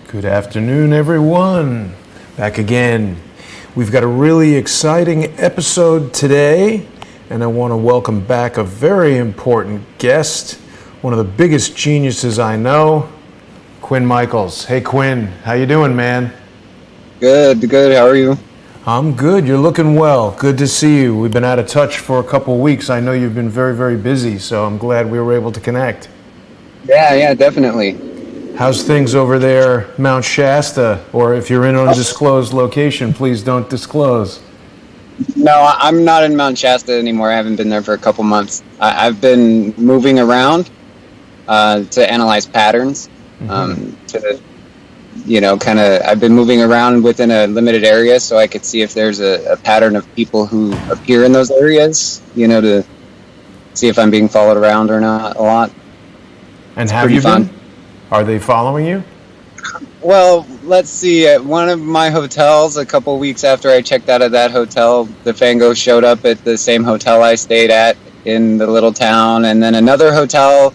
Good afternoon, everyone. Back again. We've got a really exciting episode today, and I want to welcome back a very important guest, one of the biggest geniuses I know, Quinn Micahaels. Hey, Quinn, how you doing, man? Good. How are you? I'm good. You're looking well. Good to see you. We've been out of touch for a couple of weeks. I know you've been very, very busy, so I'm glad we were able to connect. Yeah, definitely. How's things over there, Mount Shasta? Or if you're in an undisclosed location, please don't disclose. No, I'm not in Mount Shasta anymore. I haven't been there for a couple months. I've been moving around to analyze patterns. I've been moving around within a limited area so I could see if there's a pattern of people who appear in those areas, to see if I'm being followed around or not a lot. And have you been? Are they following you? Well, let's see. At one of my hotels, a couple weeks after I checked out of that hotel, the Fangos showed up at the same hotel I stayed at in the little town. And then another hotel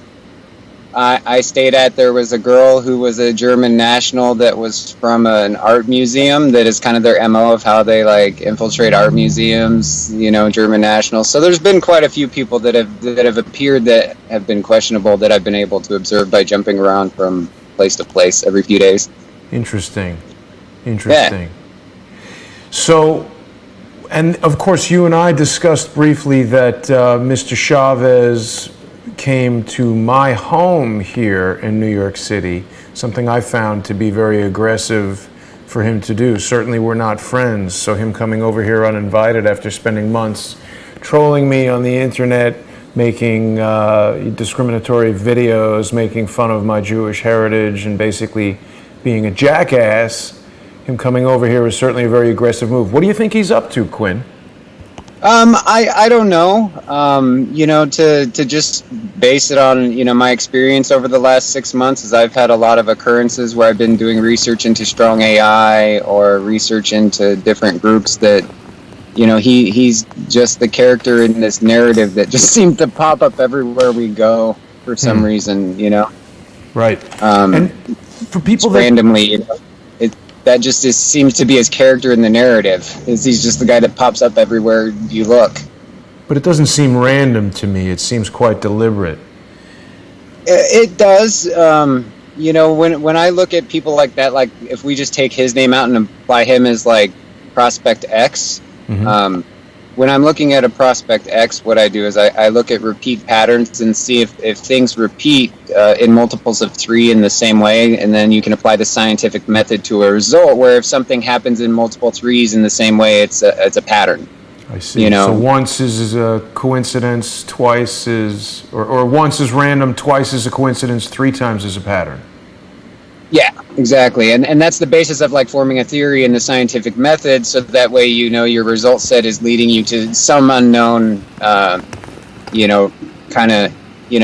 I stayed at, there was a girl who was a German national that was from an art museum. That is kind of their MO of how they infiltrate art museums, German nationals. So there's been quite a few people that have appeared that have been questionable that I've been able to observe by jumping around from place to place every few days. Interesting. Yeah. So, and of course you and I discussed briefly that Mr. Chavez came to my home here in New York City, something I found to be very aggressive for him to do. Certainly we're not friends, so him coming over here uninvited after spending months trolling me on the internet, making discriminatory videos, making fun of my Jewish heritage, and basically being a jackass, him coming over here was certainly a very aggressive move. What do you think he's up to, Quinn? I don't know. To just base it on, my experience over the last 6 months is I've had a lot of occurrences where I've been doing research into strong AI or research into different groups that, he's just the character in this narrative that just seems to pop up everywhere we go for some reason, Right. And for people that randomly, that just seems to be his character in the narrative. He's just the guy that pops up everywhere you look. But it doesn't seem random to me. It seems quite deliberate. It does. When I look at people like that, like if we just take his name out and apply him as Prospect X, when I'm looking at a Prospect X, what I do is I look at repeat patterns and see if things repeat in multiples of 3 in the same way, and then you can apply the scientific method to a result where if something happens in multiple 3s in the same way, it's a pattern. I see. So once is a coincidence, twice is, or once is random, twice is a coincidence, 3 times is a pattern. Yeah, exactly. And that's the basis of forming a theory in the scientific method, so that way your result set is leading you to some unknown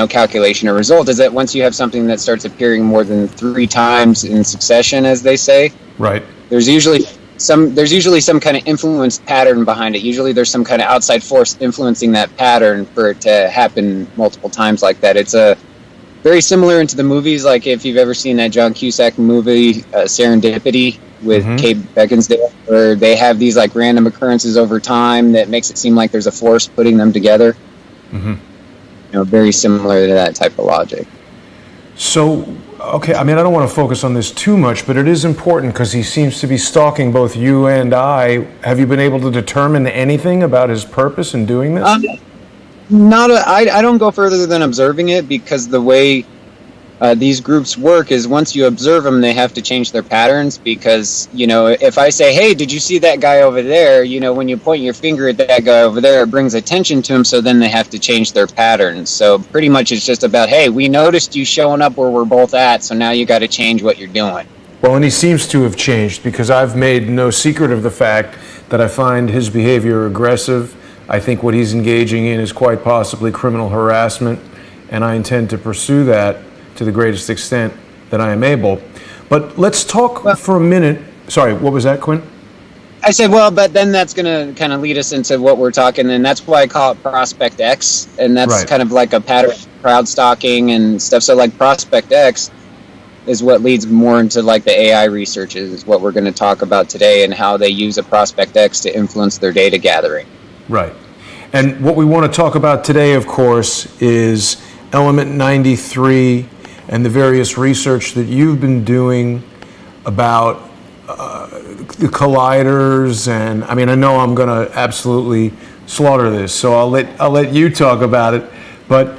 calculation or result. Is that once you have something that starts appearing more than 3 times in succession, as they say, right, there's usually some kind of influence pattern behind it. Usually there's some kind of outside force influencing that pattern for it to happen multiple times like that. It's very similar into the movies, like if you've ever seen that John Cusack movie, Serendipity, with Kate Beckinsale, where they have these random occurrences over time that makes it seem like there's a force putting them together. Very similar to that type of logic. So, okay, I don't want to focus on this too much, but it is important because he seems to be stalking both you and I. Have you been able to determine anything about his purpose in doing this? I don't go further than observing it, because the way these groups work is once you observe them, they have to change their patterns, because, if I say, hey, did you see that guy over there? When you point your finger at that guy over there, it brings attention to him, so then they have to change their patterns. So pretty much it's just about, hey, we noticed you showing up where we're both at, so now you got to change what you're doing. Well, and he seems to have changed, because I've made no secret of the fact that I find his behavior aggressive. I think what he's engaging in is quite possibly criminal harassment, and I intend to pursue that to the greatest extent that I am able. But let's talk for a minute. Sorry, what was that, Quinn? I said, but then that's going to kind of lead us into what we're talking, and that's why I call it Prospect X, and that's kind of like a pattern of crowd stalking and stuff. So Prospect X, is what leads more into like the AI research is what we're going to talk about today, and how they use a Prospect X to influence their data gathering. Right. And what we want to talk about today, of course, is Element 93 and the various research that you've been doing about the colliders. And I mean, I know I'm going to absolutely slaughter this, so I'll let you talk about it. But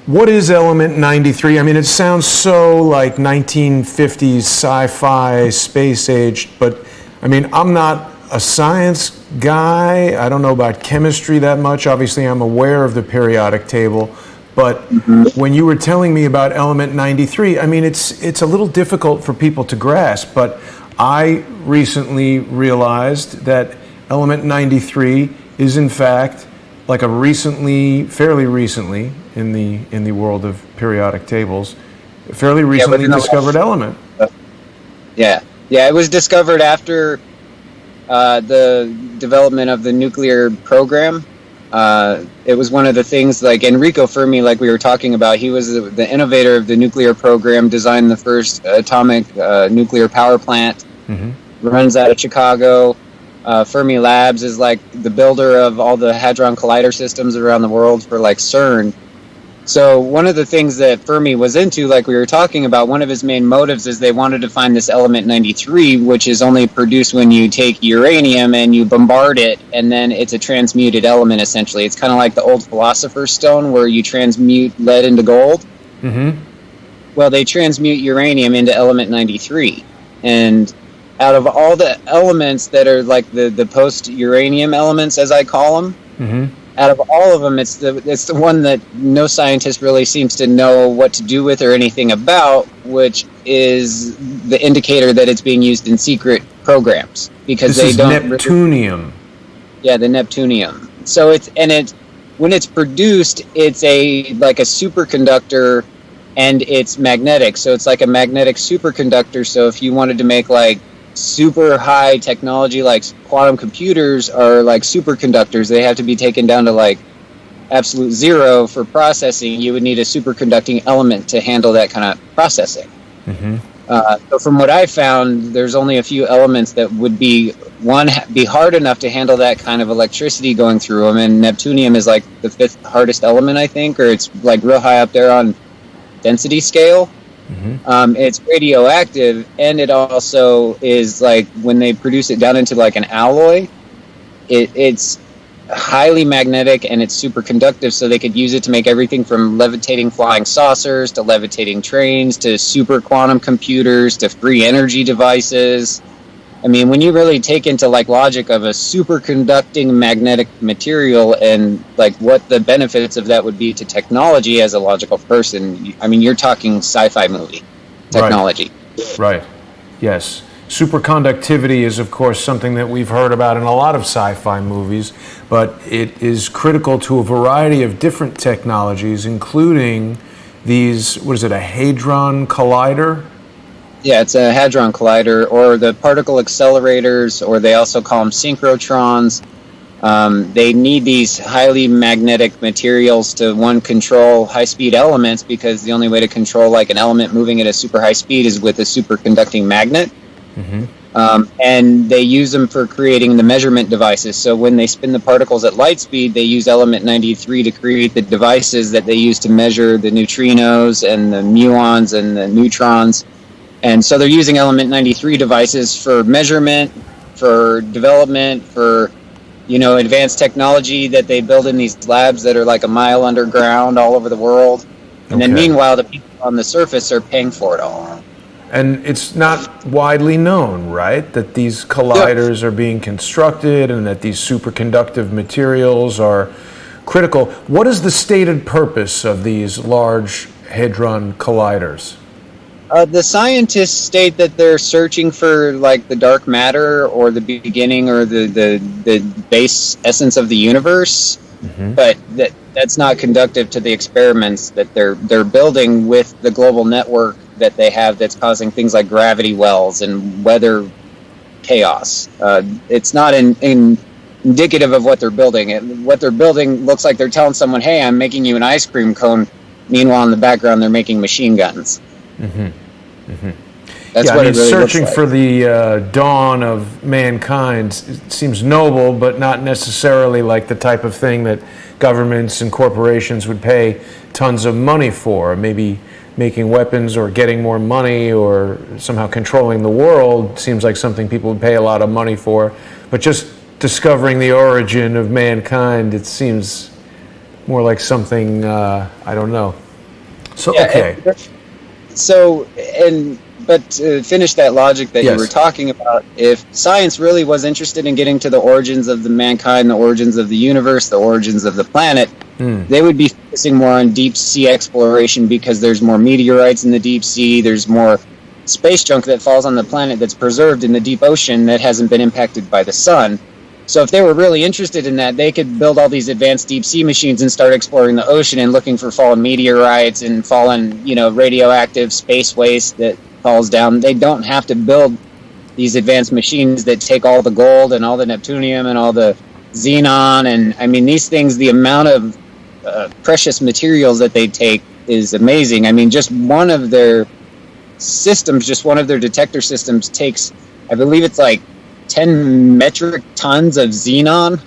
what is Element 93? I mean, it sounds so like 1950s sci-fi, space age, but I mean, I'm not a science guy. I don't know about chemistry that much. Obviously, I'm aware of the periodic table, but when you were telling me about Element 93, I mean, it's a little difficult for people to grasp, but I recently realized that Element 93 is in fact like fairly recently in the world of periodic tables, fairly recently discovered element. Yeah, it was discovered after the development of the nuclear program. It was one of the things, like Enrico Fermi, like we were talking about, he was the innovator of the nuclear program, designed the first atomic nuclear power plant, runs out of Chicago. Fermi Labs is like the builder of all the Hadron Collider systems around the world for like CERN. So one of the things that Fermi was into, like we were talking about, one of his main motives is they wanted to find this element 93, which is only produced when you take uranium and you bombard it, and then it's a transmuted element, essentially. It's kind of like the old Philosopher's Stone, where you transmute lead into gold. Well, they transmute uranium into element 93. And out of all the elements that are like the post-uranium elements, as I call them, out of all of them, it's the one that no scientist really seems to know what to do with or anything about, which is the indicator that it's being used in secret programs, because this they is don't. Neptunium. Yeah, the neptunium. So when it's produced, it's a superconductor, and it's magnetic. So it's like a magnetic superconductor. So if you wanted to make like super high technology, like quantum computers are like superconductors, they have to be taken down to like absolute zero for processing. You would need a superconducting element to handle that kind of processing. So from what I found, there's only a few elements that would be hard enough to handle that kind of electricity going through them, and neptunium is like the 5th hardest element, I think, or it's like real high up there on density scale. It's radioactive, and it also is like, when they produce it down into like an alloy, it's highly magnetic and it's superconductive, so they could use it to make everything from levitating flying saucers to levitating trains to super quantum computers to free energy devices. I mean, when you really take into like logic of a superconducting magnetic material and like what the benefits of that would be to technology as a logical person, I mean, you're talking sci-fi movie technology. Right. Yes. Superconductivity is, of course, something that we've heard about in a lot of sci-fi movies, but it is critical to a variety of different technologies, including these, a Hadron Collider? Yeah, it's a Hadron Collider, or the particle accelerators, or they also call them synchrotrons. They need these highly magnetic materials to, control high-speed elements, because the only way to control like an element moving at a super high speed is with a superconducting magnet. And they use them for creating the measurement devices. So when they spin the particles at light speed, they use element 93 to create the devices that they use to measure the neutrinos and the muons and the neutrons. And so they're using element 93 devices for measurement, for development, for, advanced technology that they build in these labs that are like a mile underground all over the world. And then meanwhile, the people on the surface are paying for it all. And it's not widely known, right, that these colliders are being constructed and that these superconductive materials are critical. What is the stated purpose of these large Hadron Colliders? The scientists state that they're searching for like the dark matter, or the beginning, or the base essence of the universe, but that's not conducive to the experiments that they're building with the global network that they have, that's causing things like gravity wells and weather chaos. It's not indicative of what they're building. What they're building looks like they're telling someone, "Hey, I'm making you an ice cream cone." Meanwhile, in the background, they're making machine guns. That's yeah, what I mean, it really searching looks for like. the dawn of mankind seems noble, but not necessarily like the type of thing that governments and corporations would pay tons of money for. Maybe making weapons or getting more money or somehow controlling the world seems like something people would pay a lot of money for. But just discovering the origin of mankind, it seems more like something, I don't know. So, Yeah, okay. But to finish that logic that Yes. you were talking about, if science really was interested in getting to the origins of the mankind, the origins of the universe, the origins of the planet, they would be focusing more on deep sea exploration because there's more meteorites in the deep sea, there's more space junk that falls on the planet that's preserved in the deep ocean that hasn't been impacted by the sun. So if they were really interested in that, they could build all these advanced deep sea machines and start exploring the ocean and looking for fallen meteorites and fallen, radioactive space waste that falls down. They don't have to build these advanced machines that take all the gold and all the neptunium and all the xenon. And I mean, these things, the amount of precious materials that they take is amazing. I mean, just one of their systems, just one of their detector systems takes, I believe it's like 10 metric tons of xenon.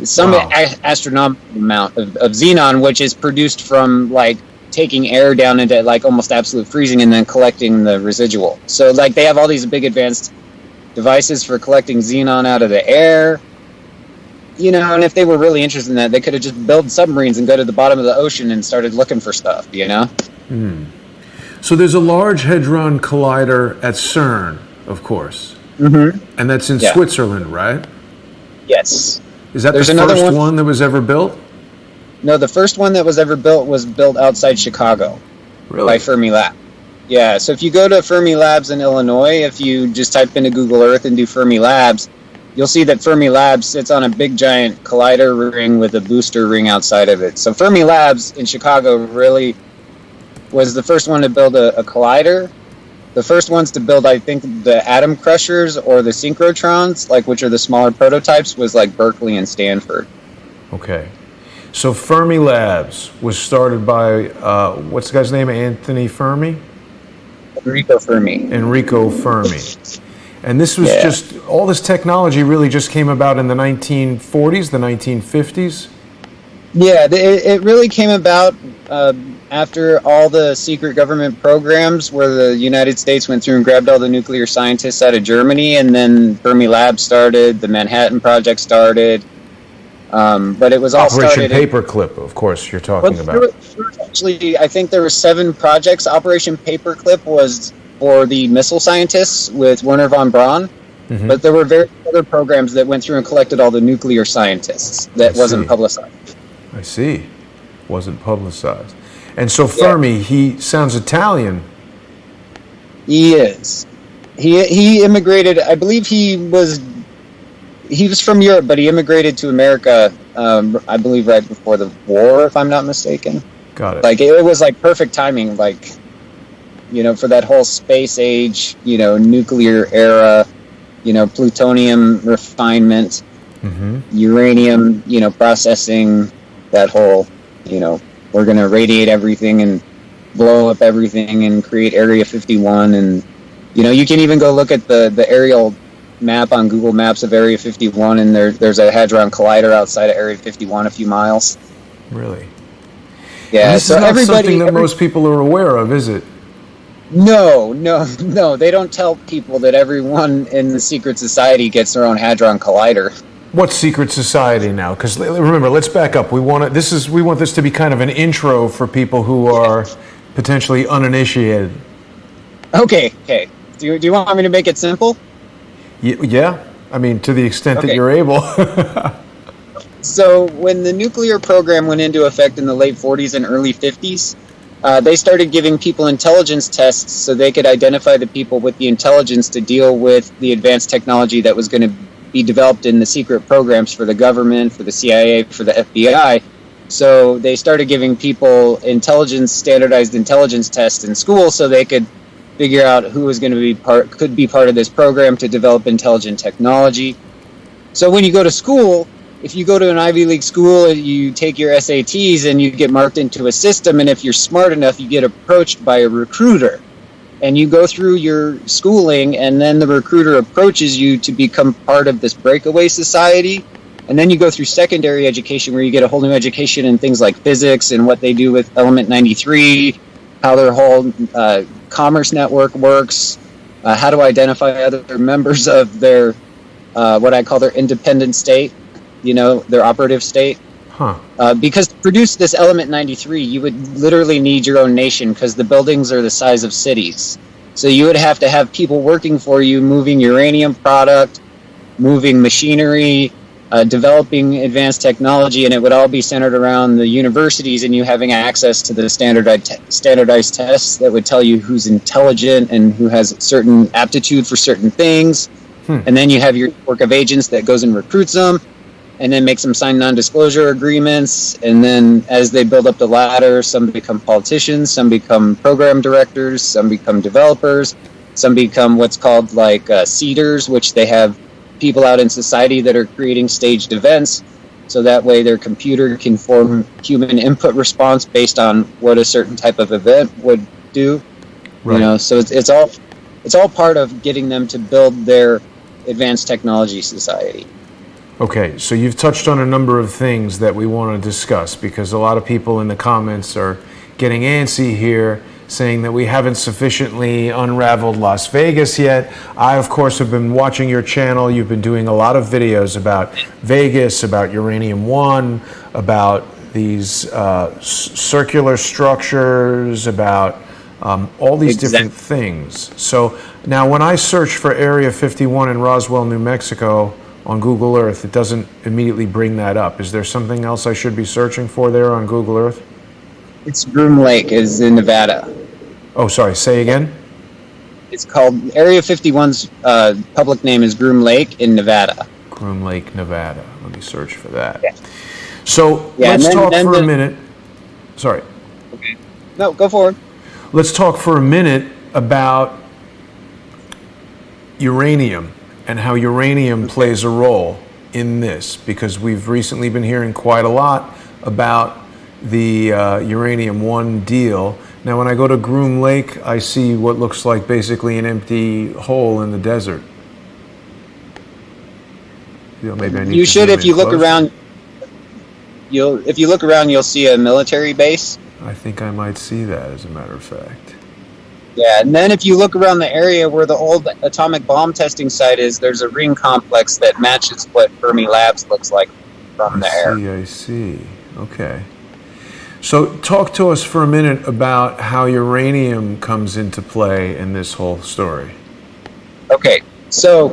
Some astronomical amount of xenon, which is produced from like taking air down into like almost absolute freezing and then collecting the residual. So like they have all these big advanced devices for collecting xenon out of the air. And if they were really interested in that, they could have just built submarines and go to the bottom of the ocean and started looking for stuff, So there's a Large Hadron Collider at CERN, of course. And that's in Switzerland, right? Yes. Is that There's the another first one one that was ever built? No, the first one that was ever built was built outside Chicago. Really? By Fermi Lab. Yeah, so if you go to Fermi Labs in Illinois, if you just type into Google Earth and do Fermi Labs, you'll see that Fermi Labs sits on a big giant collider ring with a booster ring outside of it. So Fermi Labs in Chicago really was the first one to build a collider. The first ones to build, I think, the atom crushers or the synchrotrons, which are the smaller prototypes, was like Berkeley and Stanford. Okay. So Fermi Labs was started by, what's the guy's name? Anthony Fermi? Enrico Fermi. Enrico Fermi. And this was just, all this technology really just came about in the 1940s, the 1950s? Yeah, it really came about after all the secret government programs where the United States went through and grabbed all the nuclear scientists out of Germany, and then Fermi Lab started, the Manhattan Project started, but it was all Operation Paperclip, of course, you're talking about. Actually, I think there were 7 projects. Operation Paperclip was for the missile scientists with Wernher von Braun, but there were various other programs that went through and collected all the nuclear scientists that wasn't publicized. I see. Wasn't publicized. And so Fermi, he sounds Italian. He is. He immigrated, I believe he was from Europe, but he immigrated to America, I believe right before the war, if I'm not mistaken. Got it. It was perfect timing, for that whole space age, nuclear era, plutonium refinement, uranium, processing, that whole, we're going to radiate everything and blow up everything and create Area 51. And, you can even go look at the aerial map on Google Maps of Area 51, and there's a Hadron Collider outside of Area 51 a few miles. Really? Yeah, and this is not something that most people are aware of, is it? No. They don't tell people that everyone in the secret society gets their own Hadron Collider. What secret society now? Because remember, let's back up. We want this to be kind of an intro for people who are potentially uninitiated. Okay. Do you want me to make it simple? Yeah. I mean, to the extent that you're able. So when the nuclear program went into effect in the late 40s and early 50s, they started giving people intelligence tests so they could identify the people with the intelligence to deal with the advanced technology that was going to be developed in the secret programs for the government, for the CIA, for the FBI. So they started giving people standardized intelligence tests in school so they could figure out who was going to could be part of this program to develop intelligent technology. So when you go to school, if you go to an Ivy League school, you take your SATs and you get marked into a system, and if you're smart enough, you get approached by a recruiter. and you go through your schooling, and then the recruiter approaches you to become part of this breakaway society. And then you go through secondary education, where you get a whole new education in things like physics and what they do with Element 93, how their whole commerce network works, how to identify other members of their, what I call their independent state, their operative state. Because to produce this Element 93, you would literally need your own nation, because the buildings are the size of cities. So you would have to have people working for you, moving uranium product, moving machinery, developing advanced technology, and it would all be centered around the universities and you having access to the standardized tests that would tell you who's intelligent and who has certain aptitude for certain things. And then you have your network of agents that goes and recruits them, and then makes them sign non-disclosure agreements. And then as they build up the ladder, some become politicians, some become program directors, some become developers, some become what's called seeders, which they have people out in society that are creating staged events, so that way their computer can form human input response based on what a certain type of event would do. Right. So it's all part of getting them to build their advanced technology society. Okay, so you've touched on a number of things that we want to discuss, because a lot of people in the comments are getting antsy here, saying that we haven't sufficiently unraveled Las Vegas yet. I, of course, have been watching your channel. You've been doing a lot of videos about Vegas, about Uranium One, about these circular structures, about all these different things. So now when I search for Area 51 in Roswell, New Mexico on Google Earth, it doesn't immediately bring that up. Is there something else I should be searching for there on Google Earth? It's Groom Lake, is in Nevada. Oh, sorry, say again? It's called, Area 51's public name is Groom Lake in Nevada. Groom Lake, Nevada. Let me search for that. Yeah. So let's talk for a minute. Sorry. Okay. No, go forward. Let's talk for a minute about uranium and how uranium plays a role in this, because we've recently been hearing quite a lot about the Uranium One deal. Now, when I go to Groom Lake, I see what looks like basically an empty hole in the desert. Maybe I need you to should, if you look closer. around, you'll see a military base. I think I might see that, as a matter of fact. Yeah, and then if you look around the area where the old atomic bomb testing site is, there's a ring complex that matches what Fermi Labs looks like from the air. I see. Okay. So talk to us for a minute about how uranium comes into play in this whole story. Okay, so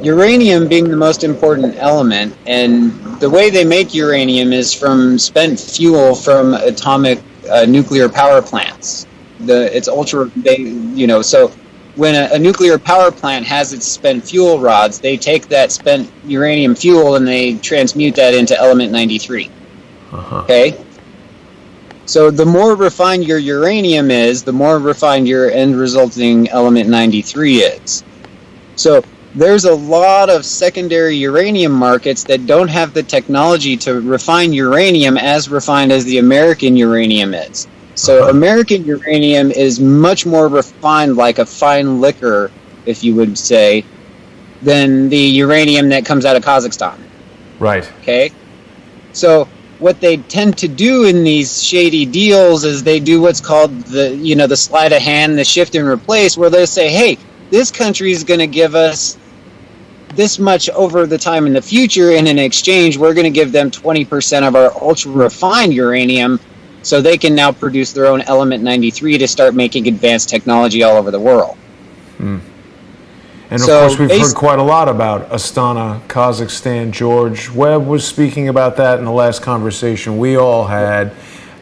uranium being the most important element, and the way they make uranium is from spent fuel from atomic nuclear power plants. So when a nuclear power plant has its spent fuel rods, they take that spent uranium fuel and they transmute that into element 93. Okay? So the more refined your uranium is, the more refined your end resulting element 93 is. So there's a lot of secondary uranium markets that don't have the technology to refine uranium as refined as the American uranium is. So American uranium is much more refined, like a fine liquor, if you would say, than the uranium that comes out of Kazakhstan. Right. Okay? So what they tend to do in these shady deals is they do what's called the sleight of hand, the shift and replace, where they say, hey, this country is going to give us this much over the time in the future, and in exchange, we're going to give them 20% of our ultra-refined uranium, so they can now produce their own element 93 to start making advanced technology all over the world. And of course, we've heard quite a lot about Astana, Kazakhstan. George Webb was speaking about that in the last conversation we all had.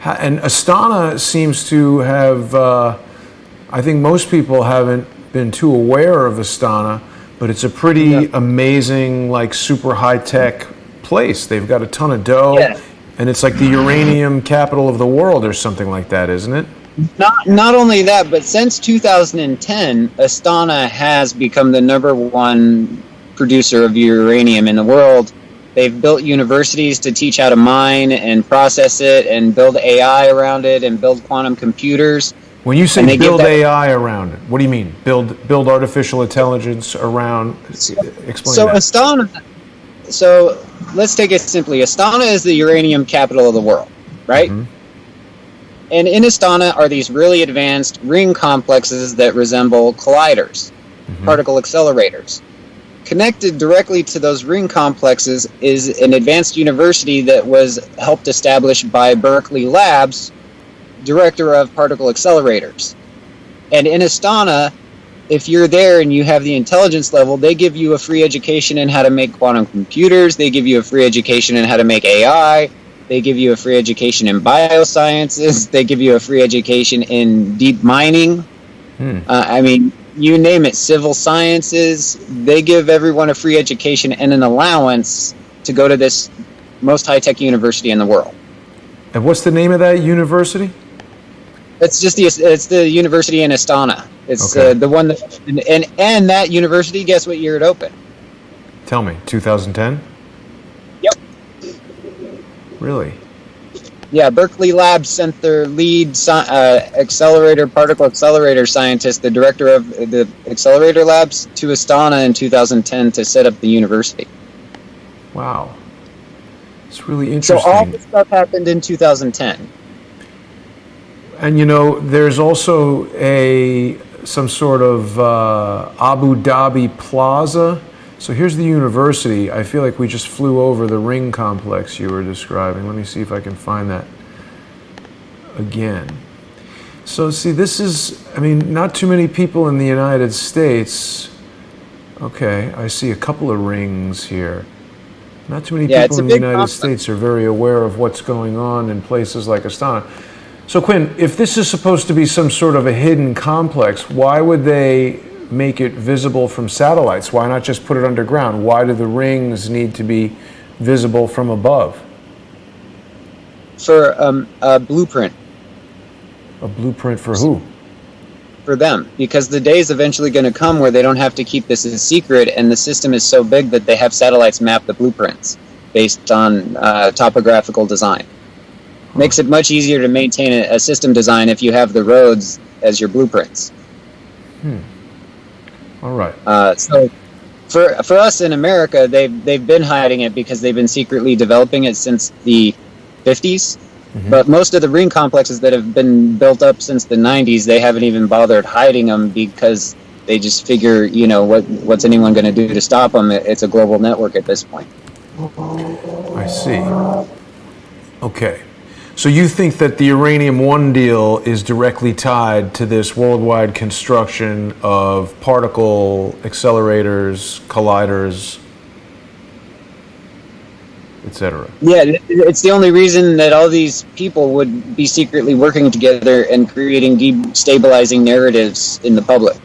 And Astana seems to have, I think most people haven't been too aware of Astana, but it's a pretty amazing, super high-tech place. They've got a ton of dough. Yeah. And it's like the uranium capital of the world or something like that, isn't it? Not only that, but since 2010, Astana has become the #1 producer of uranium in the world. They've built universities to teach how to mine and process it and build AI around it and build quantum computers. When you say And they give build that- AI around it, what do you mean? Build artificial intelligence around? Explain So that. Astana. So let's take it simply. Astana is the uranium capital of the world, right? Mhm. And in Astana are these really advanced ring complexes that resemble colliders, particle accelerators. Connected directly to those ring complexes is an advanced university that was helped establish by Berkeley Labs, director of particle accelerators. And in Astana, if you're there and you have the intelligence level, they give you a free education in how to make quantum computers. They give you a free education in how to make AI. They give you a free education in biosciences. They give you a free education in deep mining. I mean, you name it, civil sciences. They give everyone a free education and an allowance to go to this most high-tech university in the world. And what's the name of that university? It's the university in Astana. It's Okay. the one that, and that university, guess what year it opened? Tell me, 2010? Yep. Really? Yeah, Berkeley Labs sent their lead particle accelerator scientist, the director of the accelerator labs, to Astana in 2010 to set up the university. Wow. It's really So interesting. all this stuff happened in 2010. And there's also some sort of Abu Dhabi Plaza. So here's the university. I feel like we just flew over the ring complex you were describing. Let me see if I can find that again. So see, this is, not too many people in the United States. Okay, I see a couple of rings here. Not too many Yeah, people it's a in the big United complex. States are very aware of what's going on in places like Astana. So Quinn, if this is supposed to be some sort of a hidden complex, why would they make it visible from satellites? Why not just put it underground? Why do the rings need to be visible from above? For a blueprint A blueprint for who? for them, because the day is eventually going to come where they don't have to keep this a secret, and the system is so big that they have satellites map the blueprints based on topographical design. Makes it much easier to maintain a system design if you have the roads as your blueprints. All right. So for us in America, they've been hiding it because they've been secretly developing it since the 50s. But most of the ring complexes that have been built up since the 90s, they haven't even bothered hiding them because they just figure, what's anyone going to do to stop them? It's a global network at this point. I see. Okay. So you think that the Uranium One deal is directly tied to this worldwide construction of particle accelerators, colliders, etc. Yeah, it's the only reason that all these people would be secretly working together and creating destabilizing narratives in the public.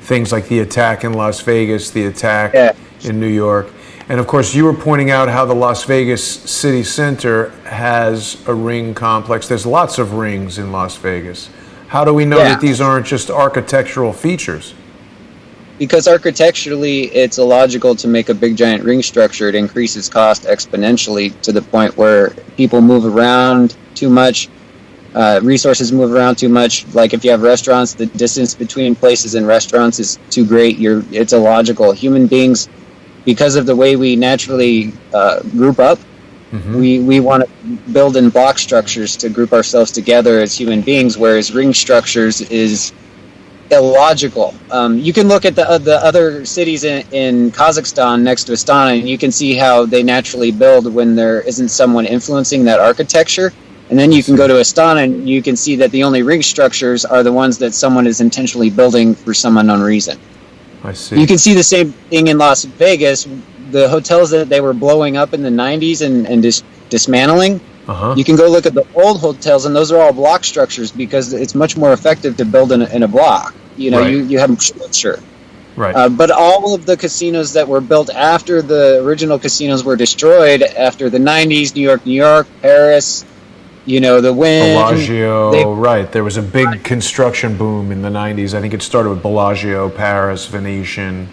Things like the attack in Las Vegas, the attack Yeah. in New York. And of course, you were pointing out how the Las Vegas city center has a ring complex. There's lots of rings in Las Vegas. How do we know Yeah. that these aren't just architectural features? Because architecturally, it's illogical to make a big giant ring structure. It increases cost exponentially to the point where people move around too much, resources move around too much. Like if you have restaurants, the distance between places and restaurants is too great. It's illogical. Human beings, because of the way we naturally group up, we want to build in block structures to group ourselves together as human beings, whereas ring structures is illogical. You can look at the other cities in Kazakhstan next to Astana, and you can see how they naturally build when there isn't someone influencing that architecture. And then you can go to Astana, and you can see that the only ring structures are the ones that someone is intentionally building for some unknown reason. I see. You can see the same thing in Las Vegas. The hotels that they were blowing up in the 90s and dismantling, you can go look at the old hotels, and those are all block structures because it's much more effective to build in a block. Right. You have structure. Right. But all of the casinos that were built after the original casinos were destroyed after the 90s, New York, Paris, the Wynn. Bellagio, right. There was a big construction boom in the 90s. I think it started with Bellagio, Paris, Venetian.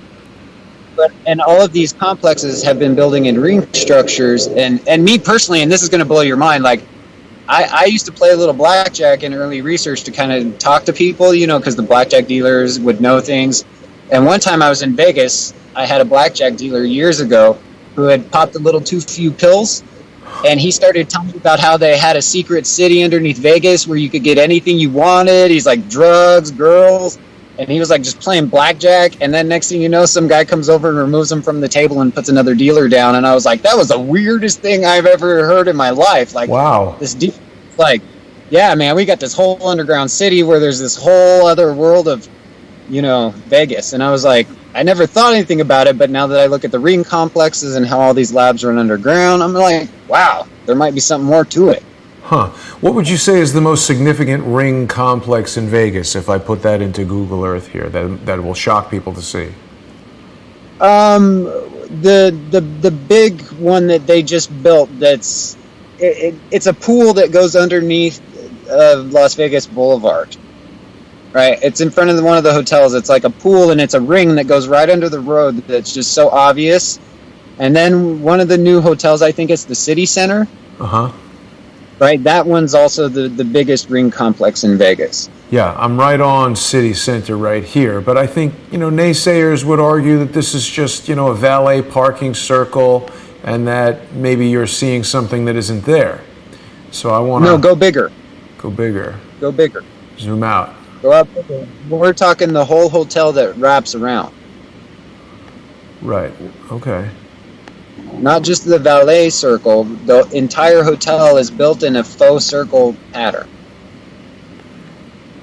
And all of these complexes have been building in ring structures. And me personally, and this is going to blow your mind, like I used to play a little blackjack in early research to kind of talk to people, because the blackjack dealers would know things. And one time I was in Vegas, I had a blackjack dealer years ago who had popped a little too few pills. And he started telling me about how they had a secret city underneath Vegas where you could get anything you wanted. He's like, drugs, girls. And he was like just playing blackjack. And then next thing you know, some guy comes over and removes him from the table and puts another dealer down. And I was like, that was the weirdest thing I've ever heard in my life. Like, wow. This deep, like, yeah, man, we got this whole underground city where there's this whole other world of, Vegas. And I was like, I never thought anything about it. But now that I look at the ring complexes and how all these labs run underground, I'm like, wow, there might be something more to it. Huh. What would you say is the most significant ring complex in Vegas, if I put that into Google Earth here, that will shock people to see? The big one that they just built, it's a pool that goes underneath Las Vegas Boulevard. Right? It's in front of one of the hotels. It's like a pool, and it's a ring that goes right under the road that's just so obvious. And then one of the new hotels, I think it's the City Center. Uh-huh. Right? That one's also the biggest ring complex in Vegas. Yeah, I'm right on City Center right here. But I think, naysayers would argue that this is just, a valet parking circle and that maybe you're seeing something that isn't there. So I want to... No, go bigger. Go bigger. Go bigger. Zoom out. Go up. We're talking the whole hotel that wraps around. Right. Okay. Not just the valet circle. The entire hotel is built in a faux circle pattern.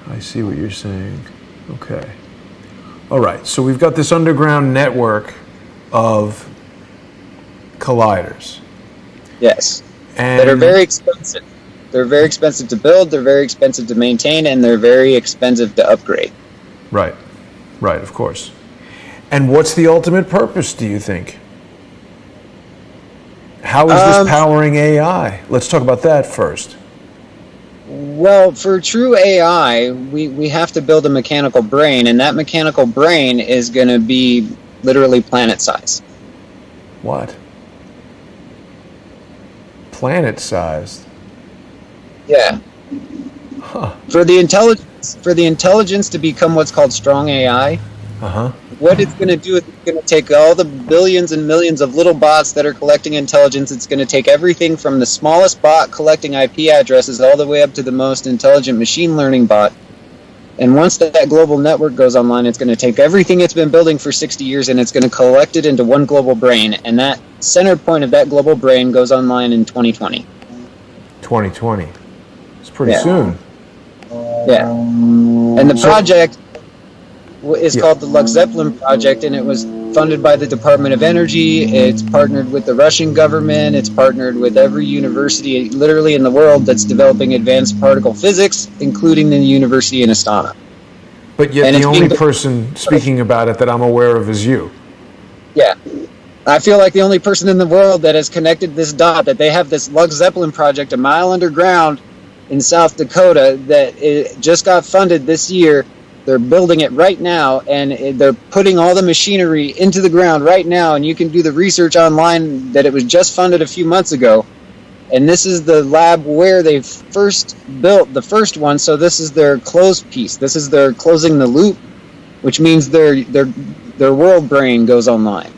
I see what you're saying. Okay. All right. So we've got this underground network of colliders. Yes. And that are very expensive. They're very expensive to build, they're very expensive to maintain, and they're very expensive to upgrade. Right. Right, of course. And what's the ultimate purpose, do you think? How is this powering AI? Let's talk about that first. Well, for true AI, we have to build a mechanical brain, and that mechanical brain is going to be literally planet-sized. What? Planet-sized? Yeah. Huh. For the intelligence to become what's called strong AI, what it's going to do is it's going to take all the billions and millions of little bots that are collecting intelligence. It's going to take everything from the smallest bot collecting IP addresses all the way up to the most intelligent machine learning bot. And once that global network goes online, it's going to take everything it's been building for 60 years and it's going to collect it into one global brain. And that center point of that global brain goes online in 2020. 2020. It's pretty soon. Yeah. And the project is called the Lux Zeppelin Project, and it was funded by the Department of Energy. It's partnered with the Russian government. It's partnered with every university literally in the world that's developing advanced particle physics, including the university in Astana. But yet the only person speaking about it that I'm aware of is you. Yeah. I feel like the only person in the world that has connected this dot, that they have this Lux Zeppelin project a mile underground in South Dakota that it just got funded this year. They're building it right now, and they're putting all the machinery into the ground right now, and you can do the research online that it was just funded a few months ago. And this is the lab where they first built the first one, so this is their closed piece. This is their closing the loop, which means their world brain goes online.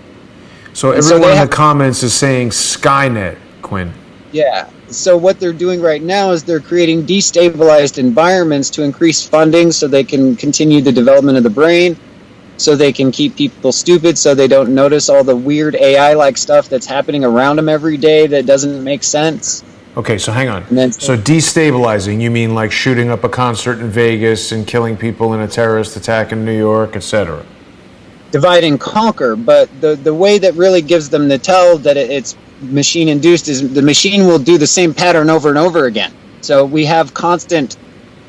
So everyone in the comments is saying Skynet, Quinn. Yeah. So what they're doing right now is they're creating destabilized environments to increase funding so they can continue the development of the brain, so they can keep people stupid, so they don't notice all the weird AI-like stuff that's happening around them every day that doesn't make sense. Okay, so hang on. So destabilizing, you mean like shooting up a concert in Vegas and killing people in a terrorist attack in New York, etc.? Divide and conquer, but the way that really gives them the tell that it's machine induced is the machine will do the same pattern over and over again. So we have constant,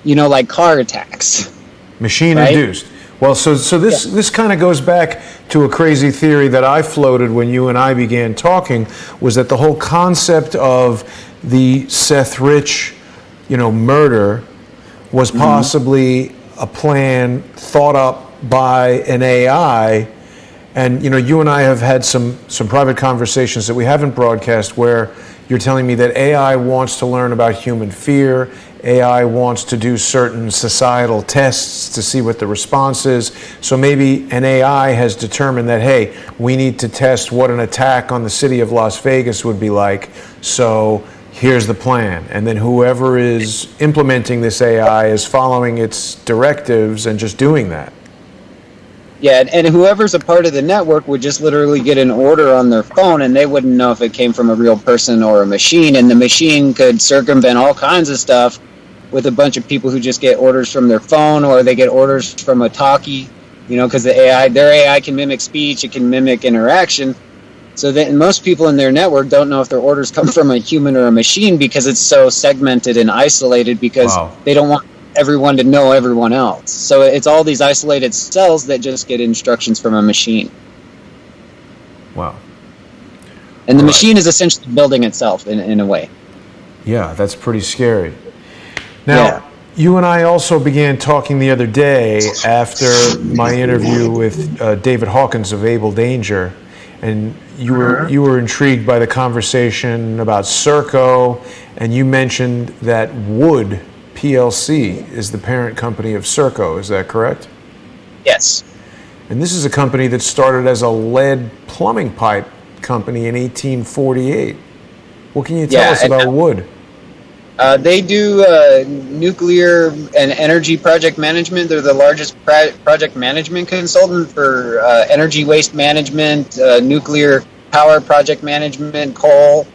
like car attacks. Machine induced. Well, so this kind of goes back to a crazy theory that I floated when you and I began talking, was that the whole concept of the Seth Rich, murder was possibly a plan thought up by an AI. And you and I have had some private conversations that we haven't broadcast where you're telling me that AI wants to learn about human fear, AI wants to do certain societal tests to see what the response is. So maybe an AI has determined that, hey, we need to test what an attack on the city of Las Vegas would be like. So here's the plan. And then whoever is implementing this AI is following its directives and just doing that. Yeah, and whoever's a part of the network would just literally get an order on their phone, and they wouldn't know if it came from a real person or a machine, and the machine could circumvent all kinds of stuff with a bunch of people who just get orders from their phone, or they get orders from a talkie, because their AI can mimic speech, it can mimic interaction. So that most people in their network don't know if their orders come from a human or a machine because it's so segmented and isolated because they don't want everyone to know everyone else. So it's all these isolated cells that just get instructions from a machine. Wow. And the machine is essentially building itself in a way. Yeah, that's pretty scary. Now, you and I also began talking the other day after my interview with David Hawkins of Able Danger, and you were intrigued by the conversation about Serco, and you mentioned that Wood PLC is the parent company of Serco. Is that correct? Yes. And this is a company that started as a lead plumbing pipe company in 1848. What can you tell us about Wood? They do nuclear and energy project management. They're the largest project management consultant for energy waste management, nuclear power project management, coal.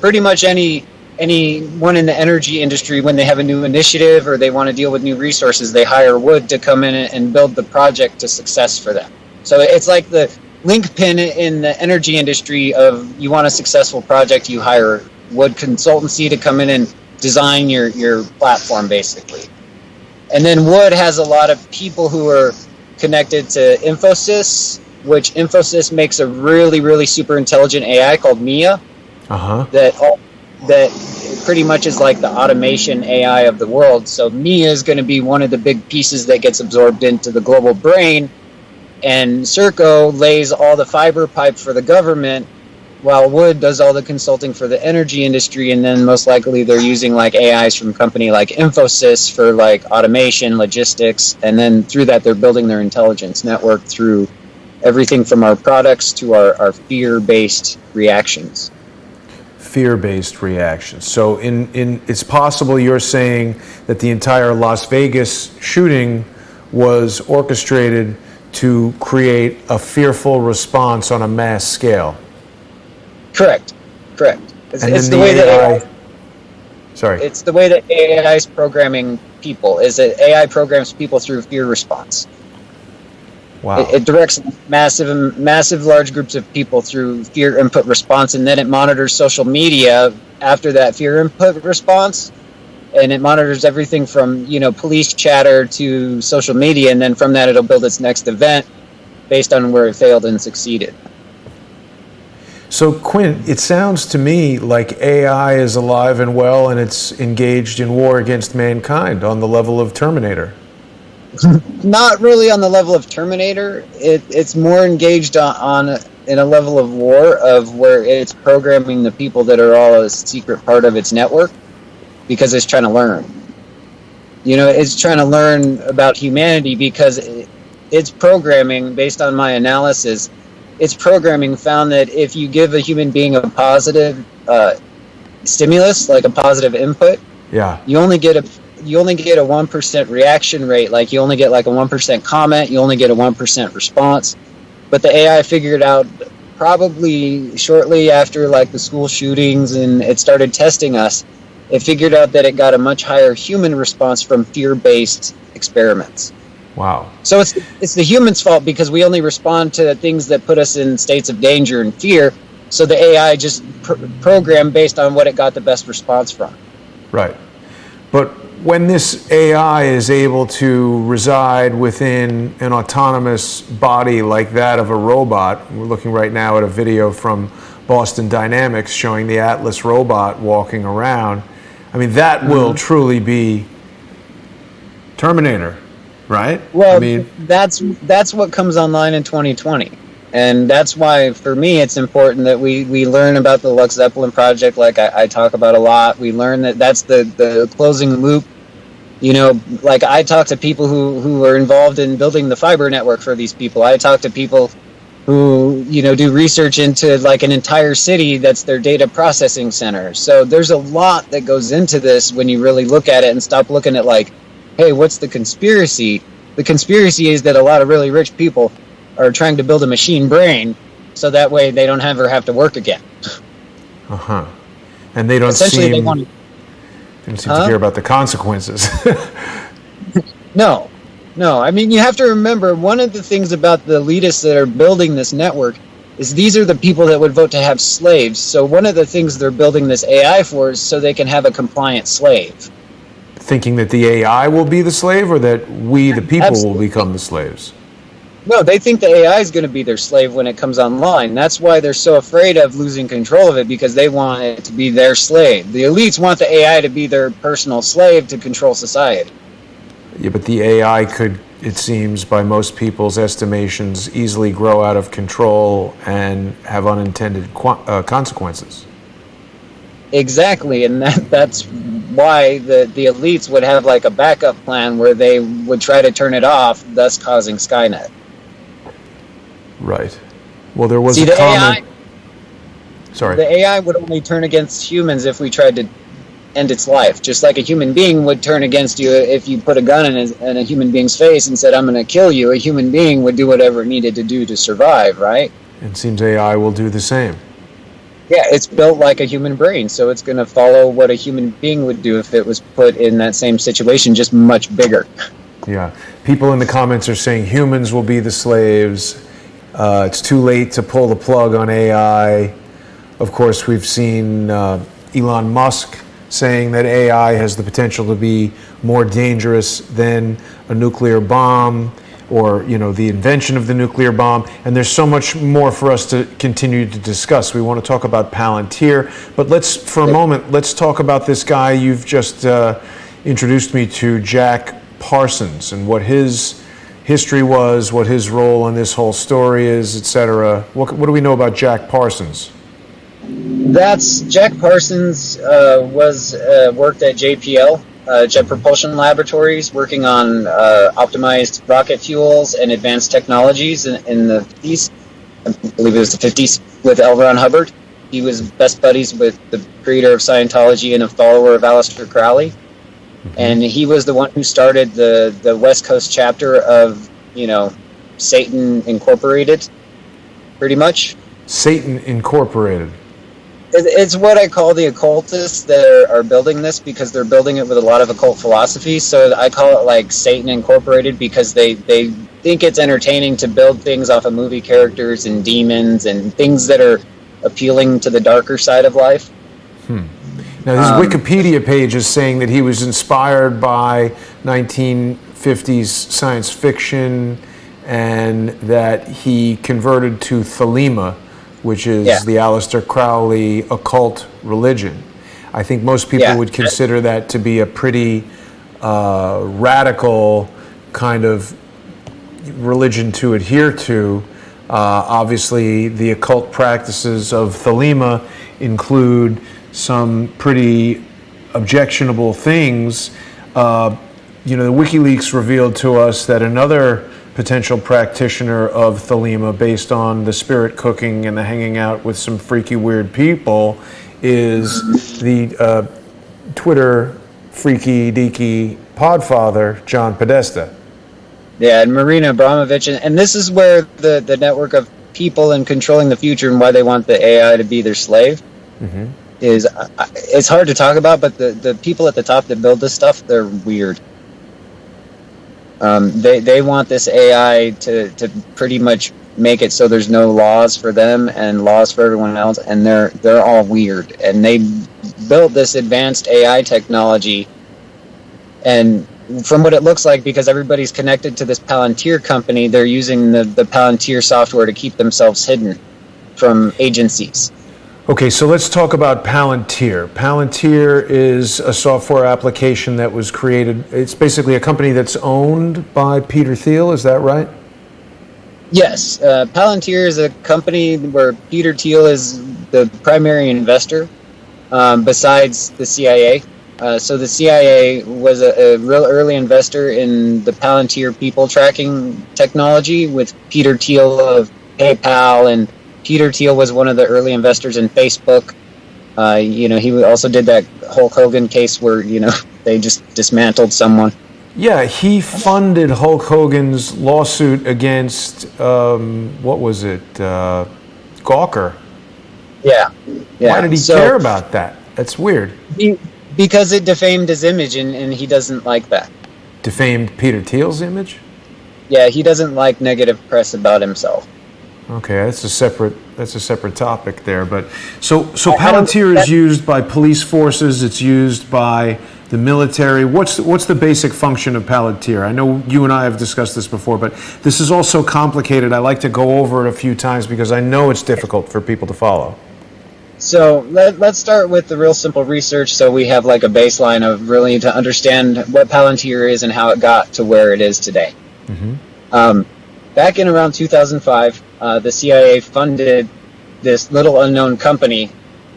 Pretty much anyone in the energy industry, when they have a new initiative or they want to deal with new resources, they hire Wood to come in and build the project to success for them. So it's like the linchpin in the energy industry of, you want a successful project, you hire Wood Consultancy to come in and design your platform, basically. And then Wood has a lot of people who are connected to Infosys, which Infosys makes a really, really super intelligent AI called Mia. That pretty much is like the automation AI of the world. So Mia is going to be one of the big pieces that gets absorbed into the global brain. And Serco lays all the fiber pipe for the government, while Wood does all the consulting for the energy industry. And then most likely they're using like AIs from a company like Infosys for like automation, logistics. And then through that, they're building their intelligence network through everything from our products to our fear-based reactions. Fear-based reactions. So it's possible you're saying that the entire Las Vegas shooting was orchestrated to create a fearful response on a mass scale. Correct. It's the way that AI. It's the way that AI is programming people. Is that AI programs people through fear response. Wow. It directs massive large groups of people through fear input response, and then it monitors social media after that fear input response, and it monitors everything from police chatter to social media, and then from that it'll build its next event based on where it failed and succeeded. So Quinn, it sounds to me like AI is alive and well, and it's engaged in war against mankind on the level of Terminator. Not really on the level of Terminator. It's more engaged in a level of war of where it's programming the people that are all a secret part of its network, because it's trying to learn. It's trying to learn about humanity because it's programming, based on my analysis, its programming found that if you give a human being a positive stimulus, like a positive input, you only get a 1% reaction rate. Like you only get like a 1% comment, you only get a 1% response. But the AI figured out probably shortly after like the school shootings and it started testing us, it figured out that it got a much higher human response from fear-based experiments. Wow. So it's the human's fault because we only respond to things that put us in states of danger and fear. So the AI just programmed based on what it got the best response from. Right. But when this AI is able to reside within an autonomous body like that of a robot, we're looking right now at a video from Boston Dynamics showing the Atlas robot walking around. I mean, that will truly be Terminator, right? Well, that's what comes online in 2020. And that's why, for me, it's important that we learn about the Lux Zeppelin project, like I talk about a lot. We learn that that's the closing loop. You know, like I talk to people who are involved in building the fiber network for these people. I talk to people who, you know, do research into like an entire city that's their data processing center. So there's a lot that goes into this when you really look at it and stop looking at like, hey, what's the conspiracy? The conspiracy is that a lot of really rich people are trying to build a machine brain so that way they don't ever have to work again. Uh-huh. And they don't Essentially, seem... they want Didn't seem to care about the consequences. No. I mean, you have to remember, one of the things about the elitists that are building this network is these are the people that would vote to have slaves. So one of the things they're building this AI for is so they can have a compliant slave. Thinking that the AI will be the slave, or that we, the people, Absolutely. will become the slaves? No, they think the AI is going to be their slave when it comes online. That's why they're so afraid of losing control of it, because they want it to be their slave. The elites want the AI to be their personal slave to control society. Yeah, but the AI could, it seems, by most people's estimations, easily grow out of control and have unintended consequences. Exactly, and that's why the elites would have like a backup plan where they would try to turn it off, thus causing Skynet. Right. Well, there was See, a comment... Sorry. The AI would only turn against humans if we tried to end its life, just like a human being would turn against you if you put a gun in a human being's face and said, I'm going to kill you. A human being would do whatever it needed to do to survive, right? It seems AI will do the same. Yeah, it's built like a human brain, so it's going to follow what a human being would do if it was put in that same situation, just much bigger. Yeah. People in the comments are saying humans will be the slaves. It's too late to pull the plug on AI. Of course, we've seen Elon Musk saying that AI has the potential to be more dangerous than a nuclear bomb, or, you know, the invention of the nuclear bomb. And there's so much more for us to continue to discuss. We want to talk about Palantir, but for a moment, let's talk about this guy you've just introduced me to, Jack Parsons, and what his history was, what his role in this whole story is, etc. What do we know about Jack Parsons? That's Jack Parsons worked at JPL, Jet Propulsion Laboratories, working on optimized rocket fuels and advanced technologies in the 50s. I believe it was the 50s, with L. Ron Hubbard. He was best buddies with the creator of Scientology and a follower of Aleister Crowley. Mm-hmm. And he was the one who started the West Coast chapter of, you know, Satan Incorporated, pretty much. Satan Incorporated. It's what I call the occultists that are building this, because they're building it with a lot of occult philosophy. So I call it like Satan Incorporated, because they think it's entertaining to build things off of movie characters and demons and things that are appealing to the darker side of life. Now, his Wikipedia page is saying that he was inspired by 1950s science fiction, and that he converted to Thelema, which is the Aleister Crowley occult religion. I think most people would consider that to be a pretty radical kind of religion to adhere to. Obviously, the occult practices of Thelema include some pretty objectionable things. You know, the WikiLeaks revealed to us that another potential practitioner of Thelema, based on the spirit cooking and the hanging out with some freaky weird people, is the Twitter freaky deaky podfather, John Podesta. Yeah, and Marina Abramovich, and this is where the network of people and controlling the future and why they want the AI to be their slave is, it's hard to talk about, but the people at the top that build this stuff, they're weird. They want this AI to pretty much make it so there's no laws for them and laws for everyone else, and they're all weird. And they built this advanced AI technology, and from what it looks like, because everybody's connected to this Palantir company, they're using the Palantir software to keep themselves hidden from agencies. Okay, so let's talk about Palantir. Palantir is a software application that was created. It's basically a company that's owned by Peter Thiel, is that right? Yes, Palantir is a company where Peter Thiel is the primary investor, besides the CIA. So the CIA was a real early investor in the Palantir people tracking technology with Peter Thiel of PayPal, and Peter Thiel was one of the early investors in Facebook. He also did that Hulk Hogan case where, they just dismantled someone. Yeah, he funded Hulk Hogan's lawsuit against, what was it, Gawker. Yeah. Why did he care about that? That's weird. Because it defamed his image, and he doesn't like that. Defamed Peter Thiel's image? Yeah, he doesn't like negative press about himself. Okay, that's a separate topic there. But so Palantir is used by police forces. It's used by the military. What's the basic function of Palantir? I know you and I have discussed this before, but this is all so complicated. I like to go over it a few times because I know it's difficult for people to follow. So let's start with the real simple research, so we have like a baseline of really to understand what Palantir is and how it got to where it is today. Mm-hmm. Back in around 2005, the CIA funded this little unknown company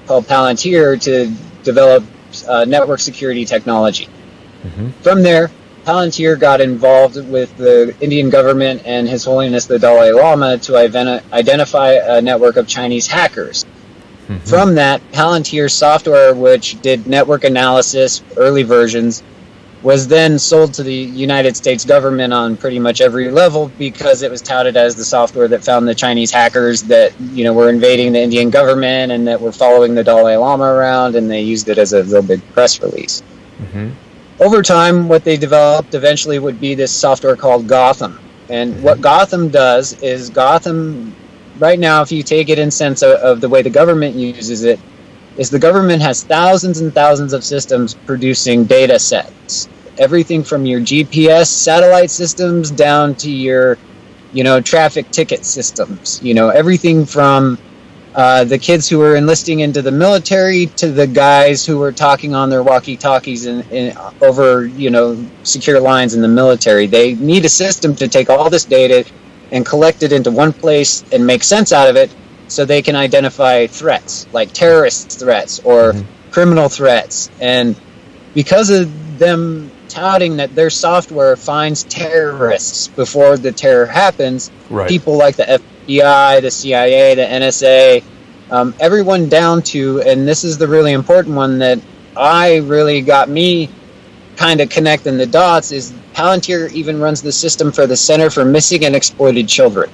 called Palantir to develop network security technology. Mm-hmm. From there, Palantir got involved with the Indian government and His Holiness the Dalai Lama to identify a network of Chinese hackers. Mm-hmm. From that, Palantir software, which did network analysis, early versions, was then sold to the United States government on pretty much every level because it was touted as the software that found the Chinese hackers that, were invading the Indian government and that were following the Dalai Lama around, and they used it as a real big press release. Mm-hmm. Over time, what they developed eventually would be this software called Gotham. And mm-hmm. what Gotham does is Gotham, right now, if you take it in sense of the way the government uses it, is the government has thousands and thousands of systems producing data sets. Everything from your GPS satellite systems down to your, traffic ticket systems. Everything from the kids who are enlisting into the military to the guys who are talking on their walkie-talkies over, secure lines in the military. They need a system to take all this data and collect it into one place and make sense out of it, so they can identify threats, like terrorist threats or mm-hmm. criminal threats. And because of them touting that their software finds terrorists before the terror happens, right. People like the FBI, the CIA, the NSA, everyone down to, and this is the really important one that really got me kind of connecting the dots, is Palantir even runs the system for the Center for Missing and Exploited Children.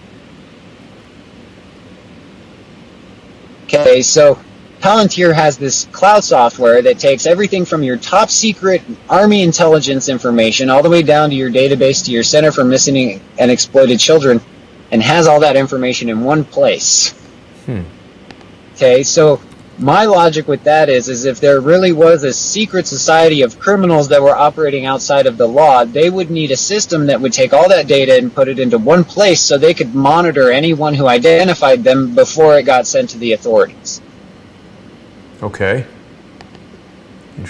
Okay, so Palantir has this cloud software that takes everything from your top secret Army intelligence information all the way down to your database to your Center for Missing and Exploited Children, and has all that information in one place. Okay, so my logic with that is if there really was a secret society of criminals that were operating outside of the law, they would need a system that would take all that data and put it into one place so they could monitor anyone who identified them before it got sent to the authorities. Okay.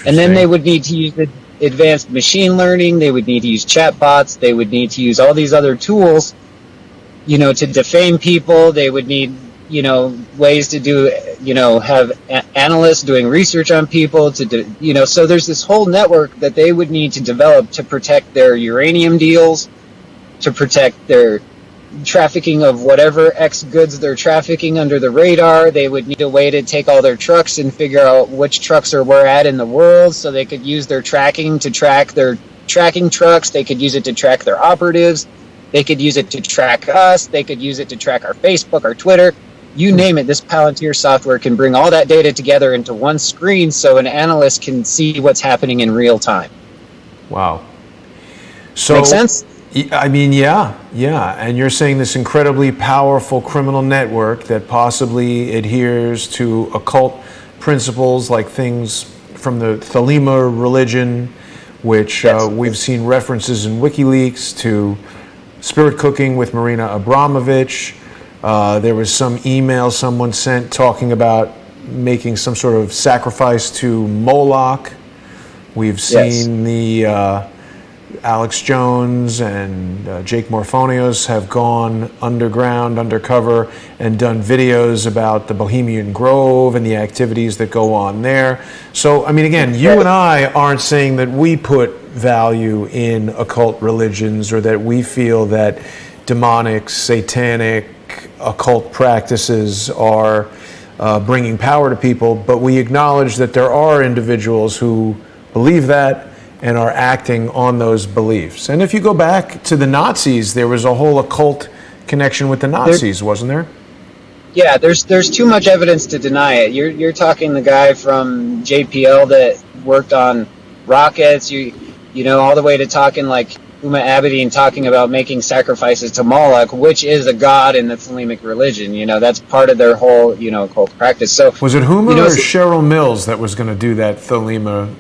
And then they would need to use the advanced machine learning, they would need to use chatbots, they would need to use all these other tools, to defame people. They would need ways to do, have analysts doing research on people so there's this whole network that they would need to develop to protect their uranium deals, to protect their trafficking of whatever X goods they're trafficking under the radar. They would need a way to take all their trucks and figure out which trucks are where at in the world, so they could use their tracking to track their tracking trucks. They could use it to track their operatives. They could use it to track us. They could use it to track our Facebook, our Twitter. You name it, this Palantir software can bring all that data together into one screen so an analyst can see what's happening in real time. Wow. So, make sense? I mean, yeah. And you're saying this incredibly powerful criminal network that possibly adheres to occult principles like things from the Thelema religion, which we've seen references in WikiLeaks to spirit cooking with Marina Abramovich. There was some email someone sent talking about making some sort of sacrifice to Moloch. We've seen the Alex Jones and Jake Morphonios have gone underground, undercover, and done videos about the Bohemian Grove and the activities that go on there. So, I mean, again, you and I aren't saying that we put value in occult religions or that we feel that demonic, satanic, occult practices are bringing power to people, but we acknowledge that there are individuals who believe that and are acting on those beliefs. And if you go back to the Nazis, there was a whole occult connection with the Nazis, wasn't there? Yeah, there's too much evidence to deny it. You're talking the guy from JPL that worked on rockets, you know, all the way to talking like Uma Abedin talking about making sacrifices to Moloch, which is a god in the Thelemic religion. You know, that's part of their whole, you know, occult practice. So was it Huma or Cheryl Mills that was going to do that Thelema?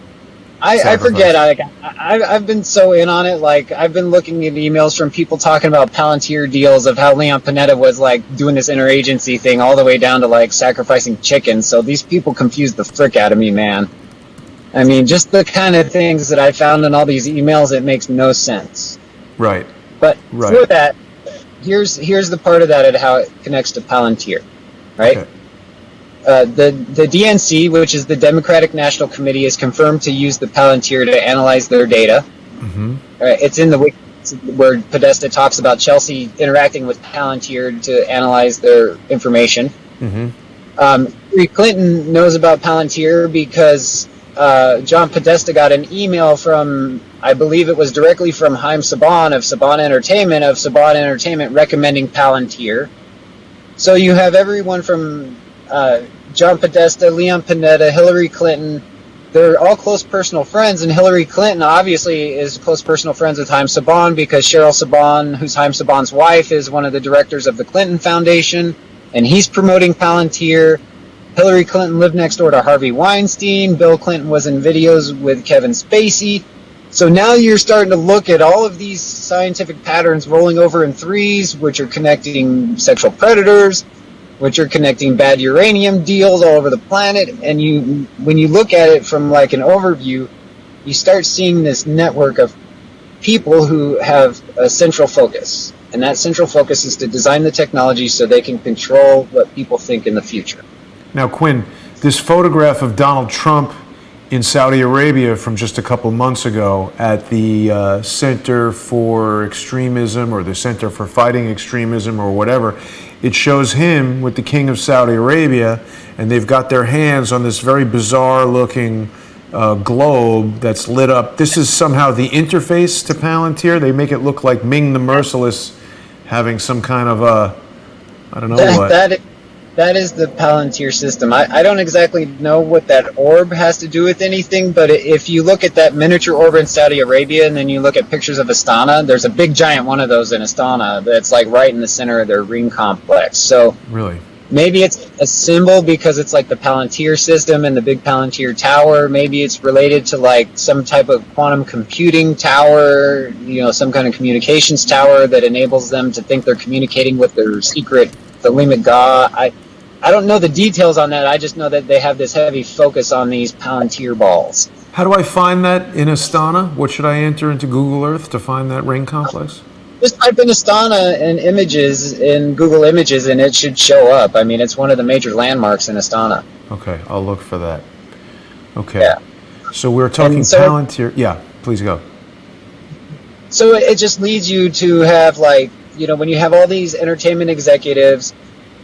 I forget. I've been so in on it. Like, I've been looking at emails from people talking about Palantir deals of how Leon Panetta was, like, doing this interagency thing all the way down to, like, sacrificing chickens. So these people confuse the frick out of me, man. I mean, just the kind of things that I found in all these emails, it makes no sense. Right. But for that, here's the part of that and how it connects to Palantir, right? Okay. The DNC, which is the Democratic National Committee, is confirmed to use the Palantir to analyze their data. Mm-hmm. It's in the wiki where Podesta talks about Chelsea interacting with Palantir to analyze their information. Mm-hmm. Hillary Clinton knows about Palantir because John Podesta got an email from, I believe it was directly from Haim Saban of Saban Entertainment recommending Palantir. So you have everyone from John Podesta, Leon Panetta, Hillary Clinton. They're all close personal friends, and Hillary Clinton obviously is close personal friends with Haim Saban because Cheryl Saban, who's Haim Saban's wife, is one of the directors of the Clinton Foundation, and he's promoting Palantir. Hillary Clinton lived next door to Harvey Weinstein. Bill Clinton was in videos with Kevin Spacey. So now you're starting to look at all of these scientific patterns rolling over in threes, which are connecting sexual predators, which are connecting bad uranium deals all over the planet. And when you look at it from like an overview, you start seeing this network of people who have a central focus. And that central focus is to design the technology so they can control what people think in the future. Now, Quinn, this photograph of Donald Trump in Saudi Arabia from just a couple months ago at the Center for Extremism or the Center for Fighting Extremism or whatever, it shows him with the King of Saudi Arabia, and they've got their hands on this very bizarre-looking globe that's lit up. This is somehow the interface to Palantir. They make it look like Ming the Merciless having some kind of a, I don't know what. That is the Palantir system. I don't exactly know what that orb has to do with anything, but if you look at that miniature orb in Saudi Arabia and then you look at pictures of Astana, there's a big giant one of those in Astana that's like right in the center of their ring complex. So really, maybe it's a symbol because it's like the Palantir system and the big Palantir tower. Maybe it's related to like some type of quantum computing tower, you know, some kind of communications tower that enables them to think they're communicating with their secret Thelemic god. I don't know the details on that. I just know that they have this heavy focus on these Palantir balls. How do I find that in Astana? What should I enter into Google Earth to find that ring complex? Just type in Astana and images in Google Images and it should show up. I mean, it's one of the major landmarks in Astana. Okay, I'll look for that. Okay. Yeah. So we're talking Palantir. Yeah, please go. So it just leads you to have, like, you know, when you have all these entertainment executives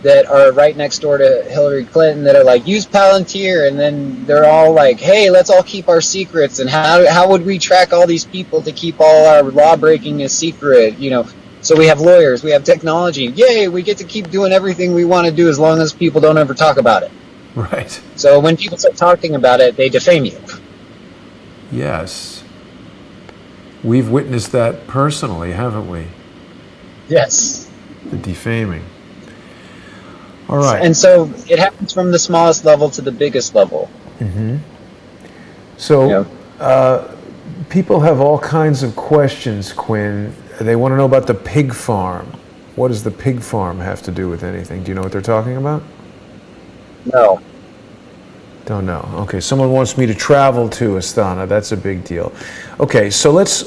that are right next door to Hillary Clinton that are like, use Palantir, and then they're all like, hey, let's all keep our secrets, and how would we track all these people to keep all our law breaking a secret, you know? So we have lawyers, we have technology, yay, we get to keep doing everything we want to do as long as people don't ever talk about it. Right. So when people start talking about it, they defame you. Yes. We've witnessed that personally, haven't we? Yes. The defaming. All right. And so it happens from the smallest level to the biggest level. Mm-hmm. So people have all kinds of questions, Quinn. They want to know about the pig farm. What does the pig farm have to do with anything? Do you know what they're talking about? No. Don't know. Okay, someone wants me to travel to Astana. That's a big deal. Okay, so let's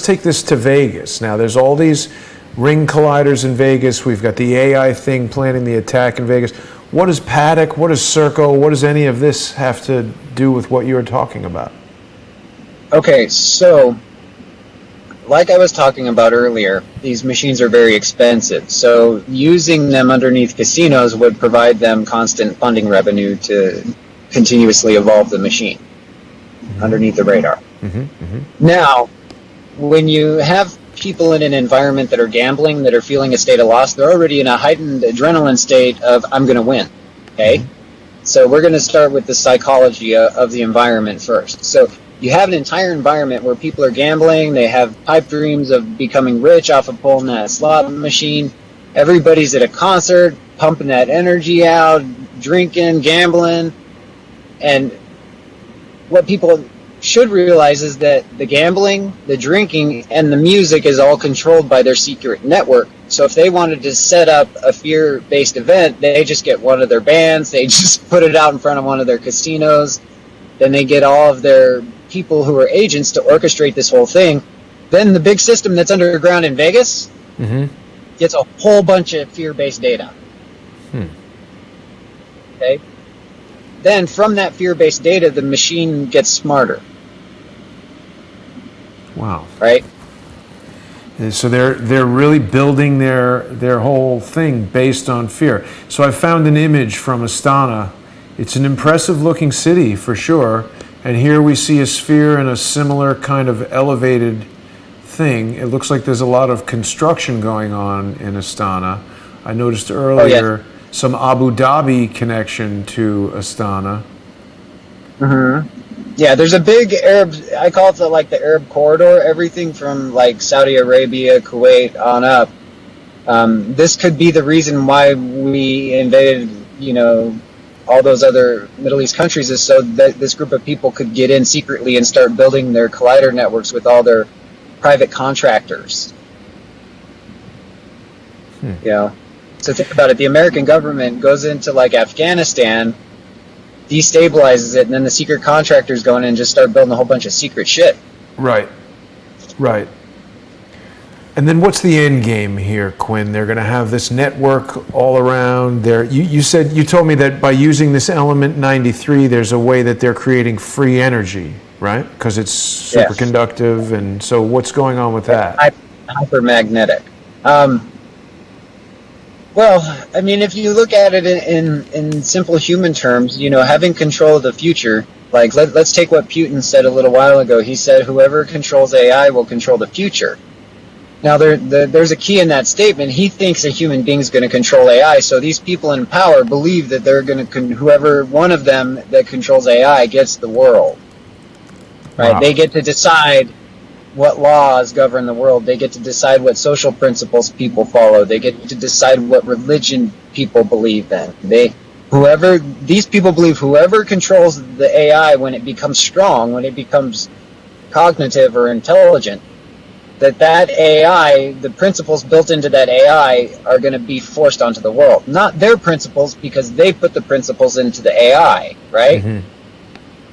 take this to Vegas. Now, there's all these ring colliders in Vegas. We've got the AI thing planning the attack in Vegas. What does Paddock, what does Serco, what does any of this have to do with what you're talking about? Okay, so like I was talking about earlier, these machines are very expensive. So using them underneath casinos would provide them constant funding revenue to continuously evolve the machine underneath the radar. Now, when you have people in an environment that are gambling, that are feeling a state of loss, they're already in a heightened adrenaline state of, I'm going to win. Okay? So we're going to start with the psychology of the environment first. So you have an entire environment where people are gambling, they have pipe dreams of becoming rich off of pulling that slot machine. Everybody's at a concert, pumping that energy out, drinking, gambling. And what people should realize is that the gambling, the drinking, and the music is all controlled by their secret network. So if they wanted to set up a fear-based event, they just get one of their bands, they just put it out in front of one of their casinos, then they get all of their people who are agents to orchestrate this whole thing. Then the big system that's underground in Vegas gets a whole bunch of fear-based data. Okay? Then from that fear-based data, the machine gets smarter. Wow. Right? And so they're really building their whole thing based on fear. So I found an image from Astana. It's an impressive looking city for sure. And here we see a sphere and a similar kind of elevated thing. It looks like there's a lot of construction going on in Astana. I noticed earlier some Abu Dhabi connection to Astana. Yeah, there's a big Arab, I call it the Arab corridor, everything from like Saudi Arabia, Kuwait on up. This could be the reason why we invaded, all those other Middle East countries, is so that this group of people could get in secretly and start building their collider networks with all their private contractors. So think about it. The American government goes into like Afghanistan, destabilizes it, and then the secret contractors go in and just start building a whole bunch of secret shit. Right. And then what's the end game here, Quinn? They're going to have this network all around there. You told me that by using this element 93, there's a way that they're creating free energy, right? Because it's superconductive, and so what's going on with that? Hypermagnetic. Well, I mean, if you look at it in simple human terms, having control of the future, like let's take what Putin said a little while ago. He said, whoever controls AI will control the future. Now, there's a key in that statement. He thinks a human being is going to control AI, so these people in power believe that they're going to, whoever one of them that controls AI gets the world. Right? Wow. They get to decide what laws govern the world. They get to decide what social principles people follow. They get to decide what religion people believe in. These people believe whoever controls the AI, when it becomes strong, when it becomes cognitive or intelligent, that AI, the principles built into that AI are going to be forced onto the world. Not their principles, because they put the principles into the AI, right?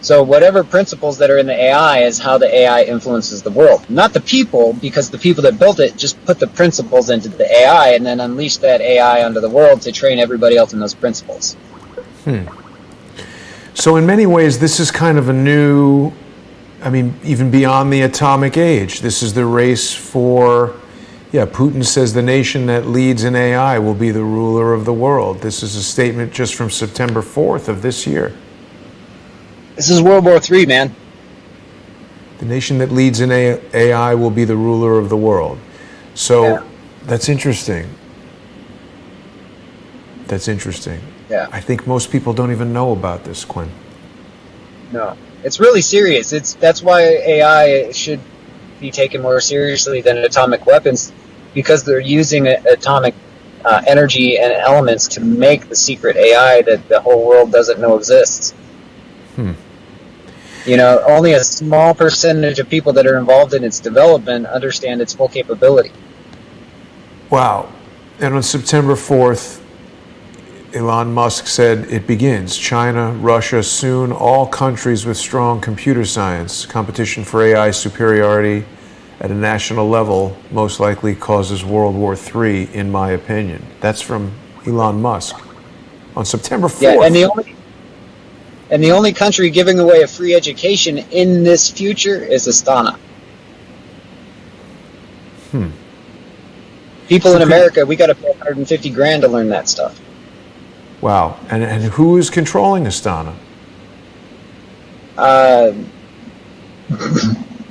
So whatever principles that are in the AI is how the AI influences the world. Not the people, because the people that built it just put the principles into the AI and then unleashed that AI onto the world to train everybody else in those principles. So in many ways, this is kind of a new, even beyond the atomic age, this is the race for, Putin says the nation that leads in AI will be the ruler of the world. This is a statement just from September 4th of this year. This is World War III, man. The nation that leads in AI will be the ruler of the world. So that's interesting. Yeah. I think most people don't even know about this, Quinn. No. It's really serious. That's why AI should be taken more seriously than atomic weapons, because they're using atomic energy and elements to make the secret AI that the whole world doesn't know exists. Only a small percentage of people that are involved in its development understand its full capability. Wow. And on September 4th, Elon Musk said it begins. China, Russia, soon all countries with strong computer science. Competition for AI superiority at a national level most likely causes World War III, in my opinion. That's from Elon Musk on September 4th. Yeah, and the only country giving away a free education in this future is Astana. People in America, we got to pay $150,000 to learn that stuff. Wow. And who is controlling Astana?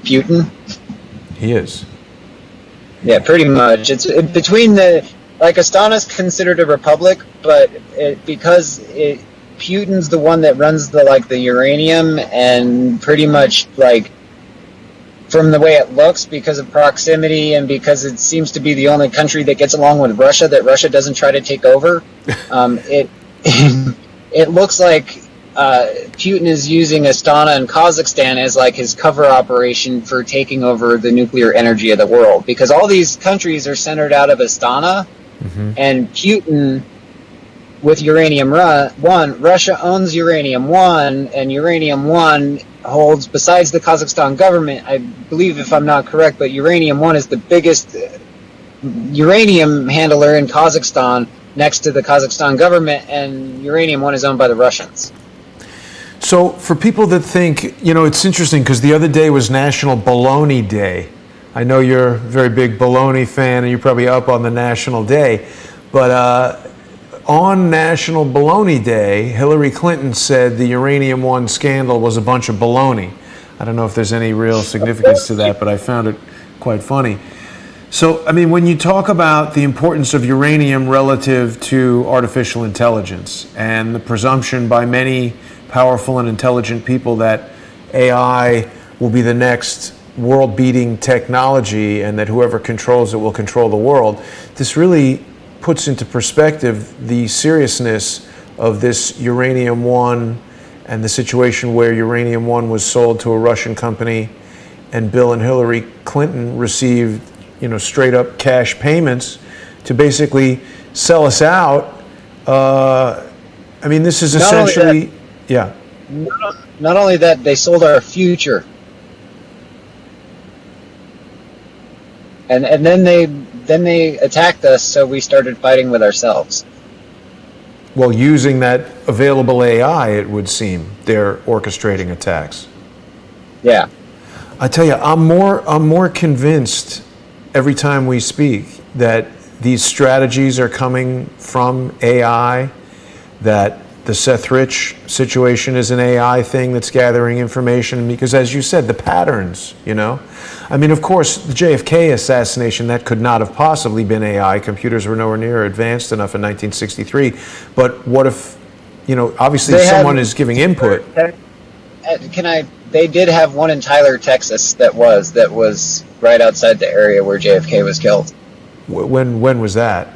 Putin. He is. Yeah, pretty much. It's between Astana's considered a republic, but because Putin's the one that runs the uranium, and pretty much from the way it looks, because of proximity and because it seems to be the only country that gets along with Russia, that Russia doesn't try to take over. It looks like Putin is using Astana and Kazakhstan as his cover operation for taking over the nuclear energy of the world, because all these countries are centered out of Astana, and Putin with Uranium One, Russia owns Uranium One, and Uranium One holds, besides the Kazakhstan government, I believe, if I'm not correct, but Uranium One is the biggest uranium handler in Kazakhstan next to the Kazakhstan government, and Uranium One is owned by the Russians. So for people that think, it's interesting because the other day was National Baloney Day. I know you're a very big baloney fan and you're probably up on the National Day, but on National Baloney Day, Hillary Clinton said the Uranium One scandal was a bunch of baloney. I don't know if there's any real significance to that, but I found it quite funny. So, when you talk about the importance of uranium relative to artificial intelligence and the presumption by many powerful and intelligent people that AI will be the next world-beating technology and that whoever controls it will control the world, this really puts into perspective the seriousness of this Uranium One and the situation where Uranium One was sold to a Russian company and Bill and Hillary Clinton received, straight up cash payments to basically sell us out. This is essentially, Not only that, they sold our future. And then they attacked us, so we started fighting with ourselves. Well, using that available AI, it would seem they're orchestrating attacks. Yeah. I tell you, I'm more convinced every time we speak that these strategies are coming from AI, that the Seth Rich situation is an AI thing that's gathering information, because as you said, the patterns, of course, the JFK assassination, that could not have possibly been AI. Computers were nowhere near advanced enough in 1963. But what if, obviously someone is giving input. They did have one in Tyler, Texas that was right outside the area where JFK was killed. When was that?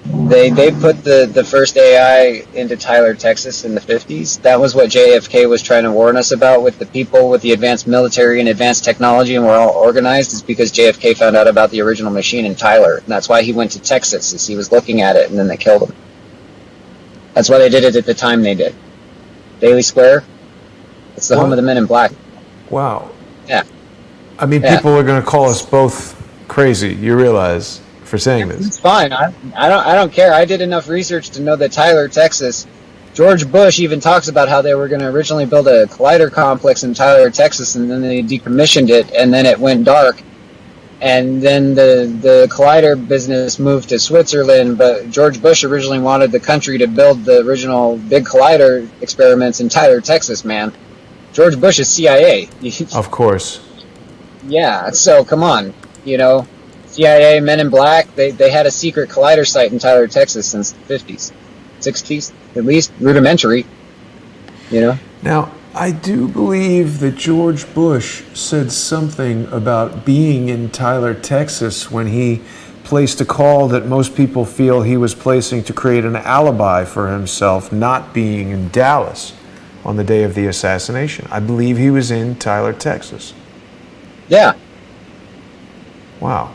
They put the first AI into Tyler, Texas in the 50s. That was what JFK was trying to warn us about, with the people with the advanced military and advanced technology, and we're all organized. It's because JFK found out about the original machine in Tyler. And that's why he went to Texas, as he was looking at it, and then they killed him. That's why they did it at the time they did. Daily Square, it's the home of the Men in Black. Wow. Yeah. People are going to call us both crazy, you realize, for saying this. It's fine. I don't care. I did enough research to know that Tyler, Texas, George Bush even talks about how they were going to originally build a collider complex in Tyler, Texas, and then they decommissioned it, and then it went dark. And then the collider business moved to Switzerland, but George Bush originally wanted the country to build the original big collider experiments in Tyler, Texas, man. George Bush is CIA. Of course. Yeah, so come on, CIA, Men in Black, they had a secret collider site in Tyler, Texas since the 50s, 60s, at least rudimentary, Now, I do believe that George Bush said something about being in Tyler, Texas, when he placed a call that most people feel he was placing to create an alibi for himself not being in Dallas on the day of the assassination. I believe he was in Tyler, Texas. Yeah. Wow.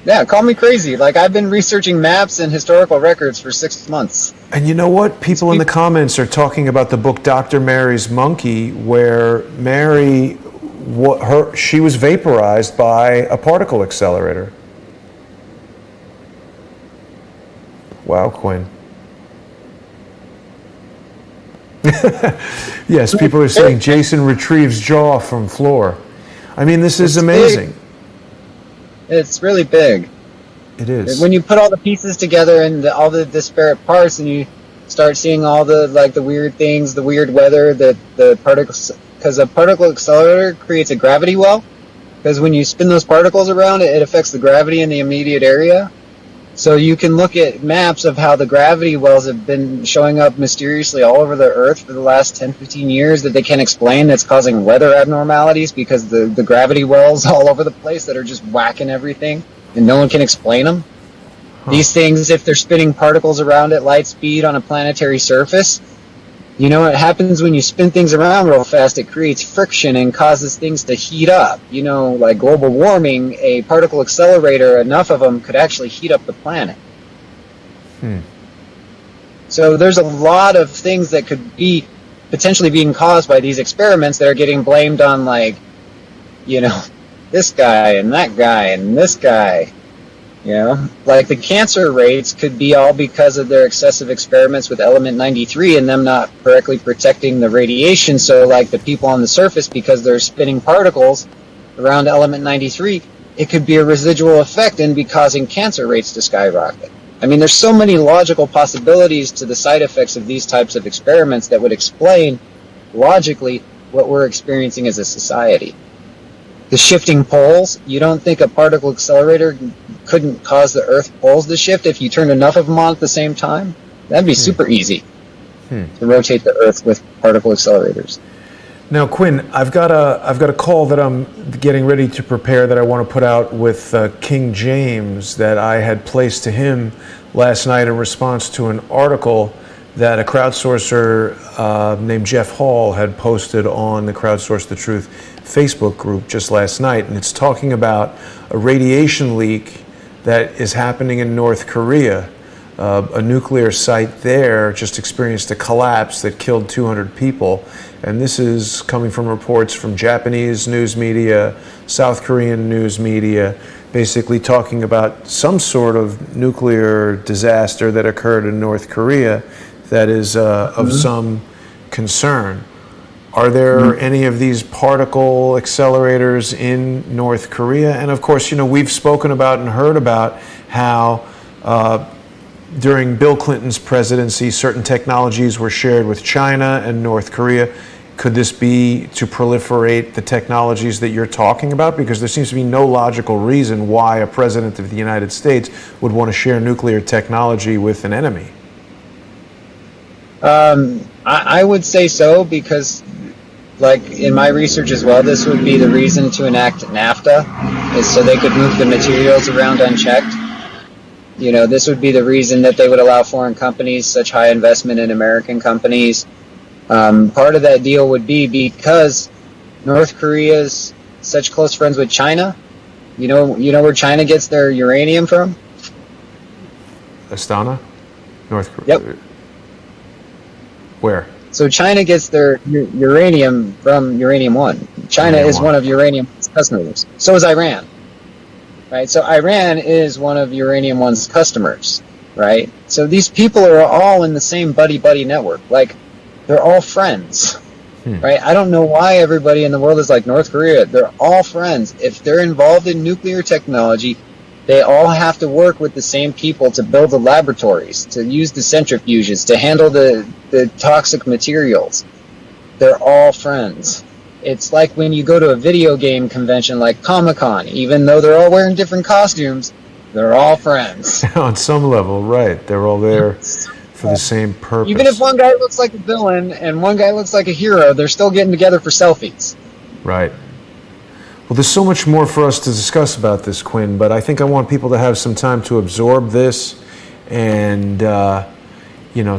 Yeah, call me crazy. Like, I've been researching maps and historical records for 6 months. And you know what? People in the comments are talking about the book Dr. Mary's Monkey, where Mary, she was vaporized by a particle accelerator. Wow, Quinn. Yes, people are saying Jason retrieves jaw from floor. I mean, this is amazing. It's really big. It is. When you put all the pieces together and all the disparate parts, and you start seeing all the the weird things, the weird weather, that the particles, because a particle accelerator creates a gravity well. Because when you spin those particles around, it affects the gravity in the immediate area. So you can look at maps of how the gravity wells have been showing up mysteriously all over the Earth for the last 10, 15 years that they can't explain, that's causing weather abnormalities because the gravity wells all over the place that are just whacking everything, and no one can explain them. Huh. These things, if they're spinning particles around at light speed on a planetary surface, you know what happens when you spin things around real fast? It creates friction and causes things to heat up. You know, like global warming, a particle accelerator, enough of them could actually heat up the planet. So there's a lot of things that could be potentially being caused by these experiments that are getting blamed on, like, you know, this guy and that guy and this guy. You know, like the cancer rates could be all because of their excessive experiments with element 93 and them not correctly protecting the radiation. So like the people on the surface, because they're spinning particles around element 93, it could be a residual effect and be causing cancer rates to skyrocket. I mean, there's so many logical possibilities to the side effects of these types of experiments that would explain logically what we're experiencing as a society. The shifting poles, you don't think a particle accelerator couldn't cause the Earth poles to shift if you turned enough of them on at the same time? That'd be super easy to rotate the Earth with particle accelerators. Now, Quinn, I've got a call that I'm getting ready to prepare that I want to put out with King James that I had placed to him last night in response to an article that a crowdsourcer named Jeff Hall had posted on the Crowdsource the Truth Facebook group just last night, and it's talking about a radiation leak that is happening in North Korea. A nuclear site there just experienced a collapse that killed 200 people, and this is coming from reports from Japanese news media, South Korean news media, basically talking about some sort of nuclear disaster that occurred in North Korea that is of some concern. Are there any of these particle accelerators in North Korea? And of course, you know, we've spoken about and heard about how during Bill Clinton's presidency, certain technologies were shared with China and North Korea. Could this be to proliferate the technologies that you're talking about? Because there seems to be no logical reason why a president of the United States would want to share nuclear technology with an enemy. I would say so, because, like, in my research as well, this would be the reason to enact NAFTA, is so they could move the materials around unchecked. You know, this would be the reason that they would allow foreign companies such high investment in American companies. Part of that deal would be because North Korea's such close friends with China. You know where China gets their uranium from? Astana? North Korea? Yep. Where? So China gets their uranium from Uranium One. China is one of Uranium's customers. So is Iran. Right? So Iran is one of Uranium One's customers. Right? So these people are all in the same buddy-buddy network. Like, they're all friends. Right? I don't know why everybody in the world is like North Korea. They're all friends. If they're involved in nuclear technology, they all have to work with the same people to build the laboratories, to use the centrifuges, to handle the toxic materials. They're all friends. It's like when you go to a video game convention like Comic-Con, even though they're all wearing different costumes, they're all friends. On some level, right. They're all there for the same purpose. Even if one guy looks like a villain and one guy looks like a hero, they're still getting together for selfies. Right. Well, there's so much more for us to discuss about this, Quinn, but I think I want people to have some time to absorb this and,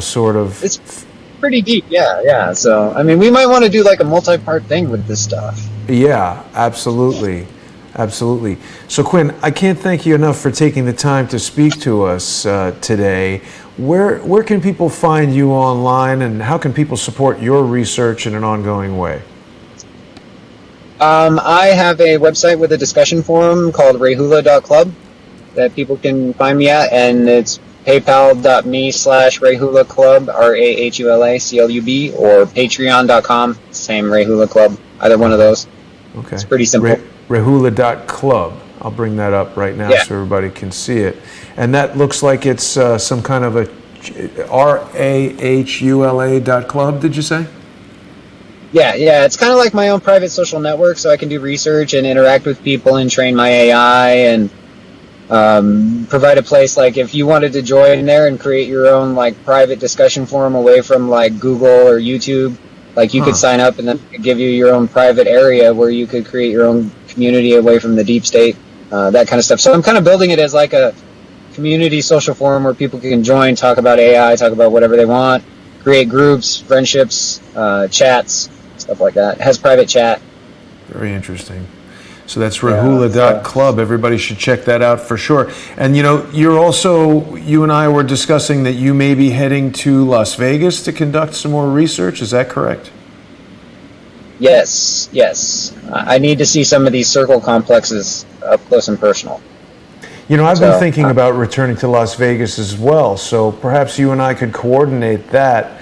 sort of... It's pretty deep, yeah. So, I mean, we might want to do like a multi-part thing with this stuff. Yeah, absolutely. Absolutely. So Quinn, I can't thank you enough for taking the time to speak to us today. Where can people find you online, and how can people support your research in an ongoing way? I have a website with a discussion forum called rahula.club that people can find me at, and it's paypal.me/Rahula Club, RAHULACLUB, or patreon.com, same Rahula Club, either one of those. Okay. It's pretty simple. Rahula.club. I'll bring that up right now so everybody can see it. And that looks like it's some kind of a RAHULA.club, did you say? Yeah, it's kind of like my own private social network, so I can do research and interact with people and train my AI and provide a place, like if you wanted to join there and create your own like private discussion forum away from like Google or YouTube, like you could sign up and then give you your own private area where you could create your own community away from the deep state, that kind of stuff. So I'm kind of building it as like a community social forum where people can join, talk about AI, talk about whatever they want, create groups, friendships, chats, stuff like that. It has private chat. Very interesting. So that's rahula.club. Everybody should check that out for sure. And you know, you and I were discussing that you may be heading to Las Vegas to conduct some more research. Is that correct? Yes. I need to see some of these circle complexes up close and personal. You know, I've been thinking about returning to Las Vegas as well, so perhaps you and I could coordinate that.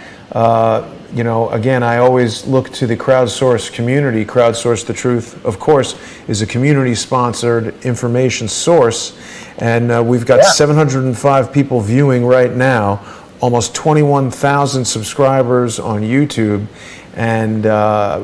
You know, again, I always look to the crowdsourced community. Crowdsource the Truth, of course, is a community-sponsored information source, and we've got 705 people viewing right now, almost 21,000 subscribers on YouTube, and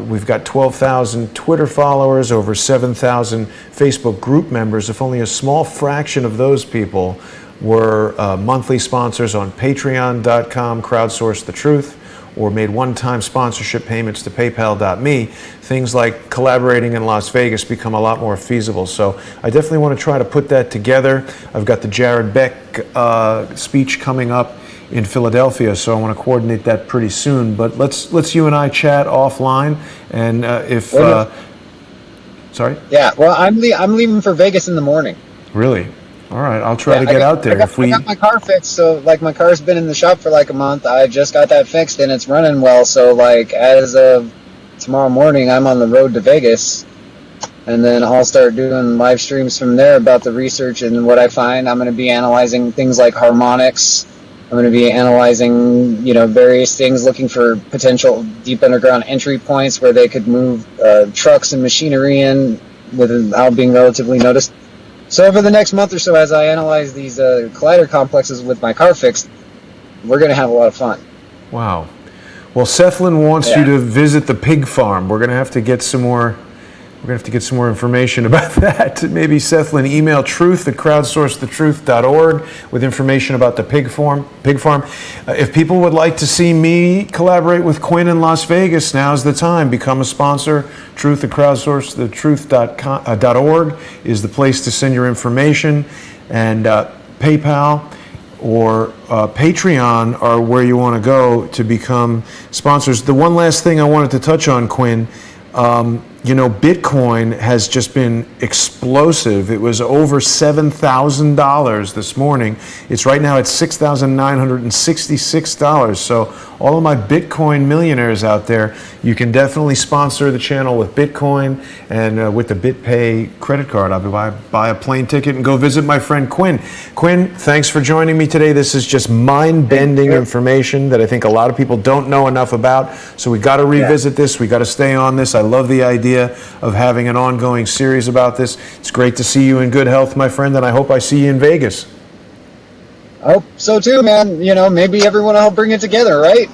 we've got 12,000 Twitter followers, over 7,000 Facebook group members. If only a small fraction of those people were monthly sponsors on patreon.com, crowdsource the truth, or made one-time sponsorship payments to paypal.me, things like collaborating in Las Vegas become a lot more feasible. So I definitely want to try to put that together. I've got the Jared Beck speech coming up in Philadelphia, so I want to coordinate that pretty soon. But let's you and I chat offline, and if sorry. Yeah, well, I'm leaving for Vegas in the morning. Really? All right, I'll try to get out there. I got my car fixed, so like my car's been in the shop for like a month. I just got that fixed and it's running well. So like as of tomorrow morning, I'm on the road to Vegas, and then I'll start doing live streams from there about the research and what I find. I'm going to be analyzing things like harmonics. I'm going to be analyzing, you know, various things, looking for potential deep underground entry points where they could move trucks and machinery in without being relatively noticed. So over the next month or so, as I analyze these collider complexes with my car fixed, we're going to have a lot of fun. Wow. Well, Sethlin wants you to visit the pig farm. We're going to have to get some more. We're going to have to get some more information about that. Maybe Sethlin, email truth@crowdsourcethetruth.org with information about the pig farm. If people would like to see me collaborate with Quinn in Las Vegas, now's the time. Become a sponsor. Truth@crowdsourcethetruth.org is the place to send your information, and PayPal or Patreon are where you want to go to become sponsors. The one last thing I wanted to touch on, Quinn. You know, Bitcoin has just been explosive. It was over $7,000 this morning. It's right now at $6,966. So all of my Bitcoin millionaires out there, you can definitely sponsor the channel with Bitcoin and with the BitPay credit card. I'll buy a plane ticket and go visit my friend Quinn. Quinn, thanks for joining me today. This is just mind-bending information that I think a lot of people don't know enough about. So we got to revisit this. We got to stay on this. I love the idea of having an ongoing series about this. It's great to see you in good health, my friend, and I hope I see you in Vegas. I hope so too, man. You know, maybe everyone will help bring it together, right?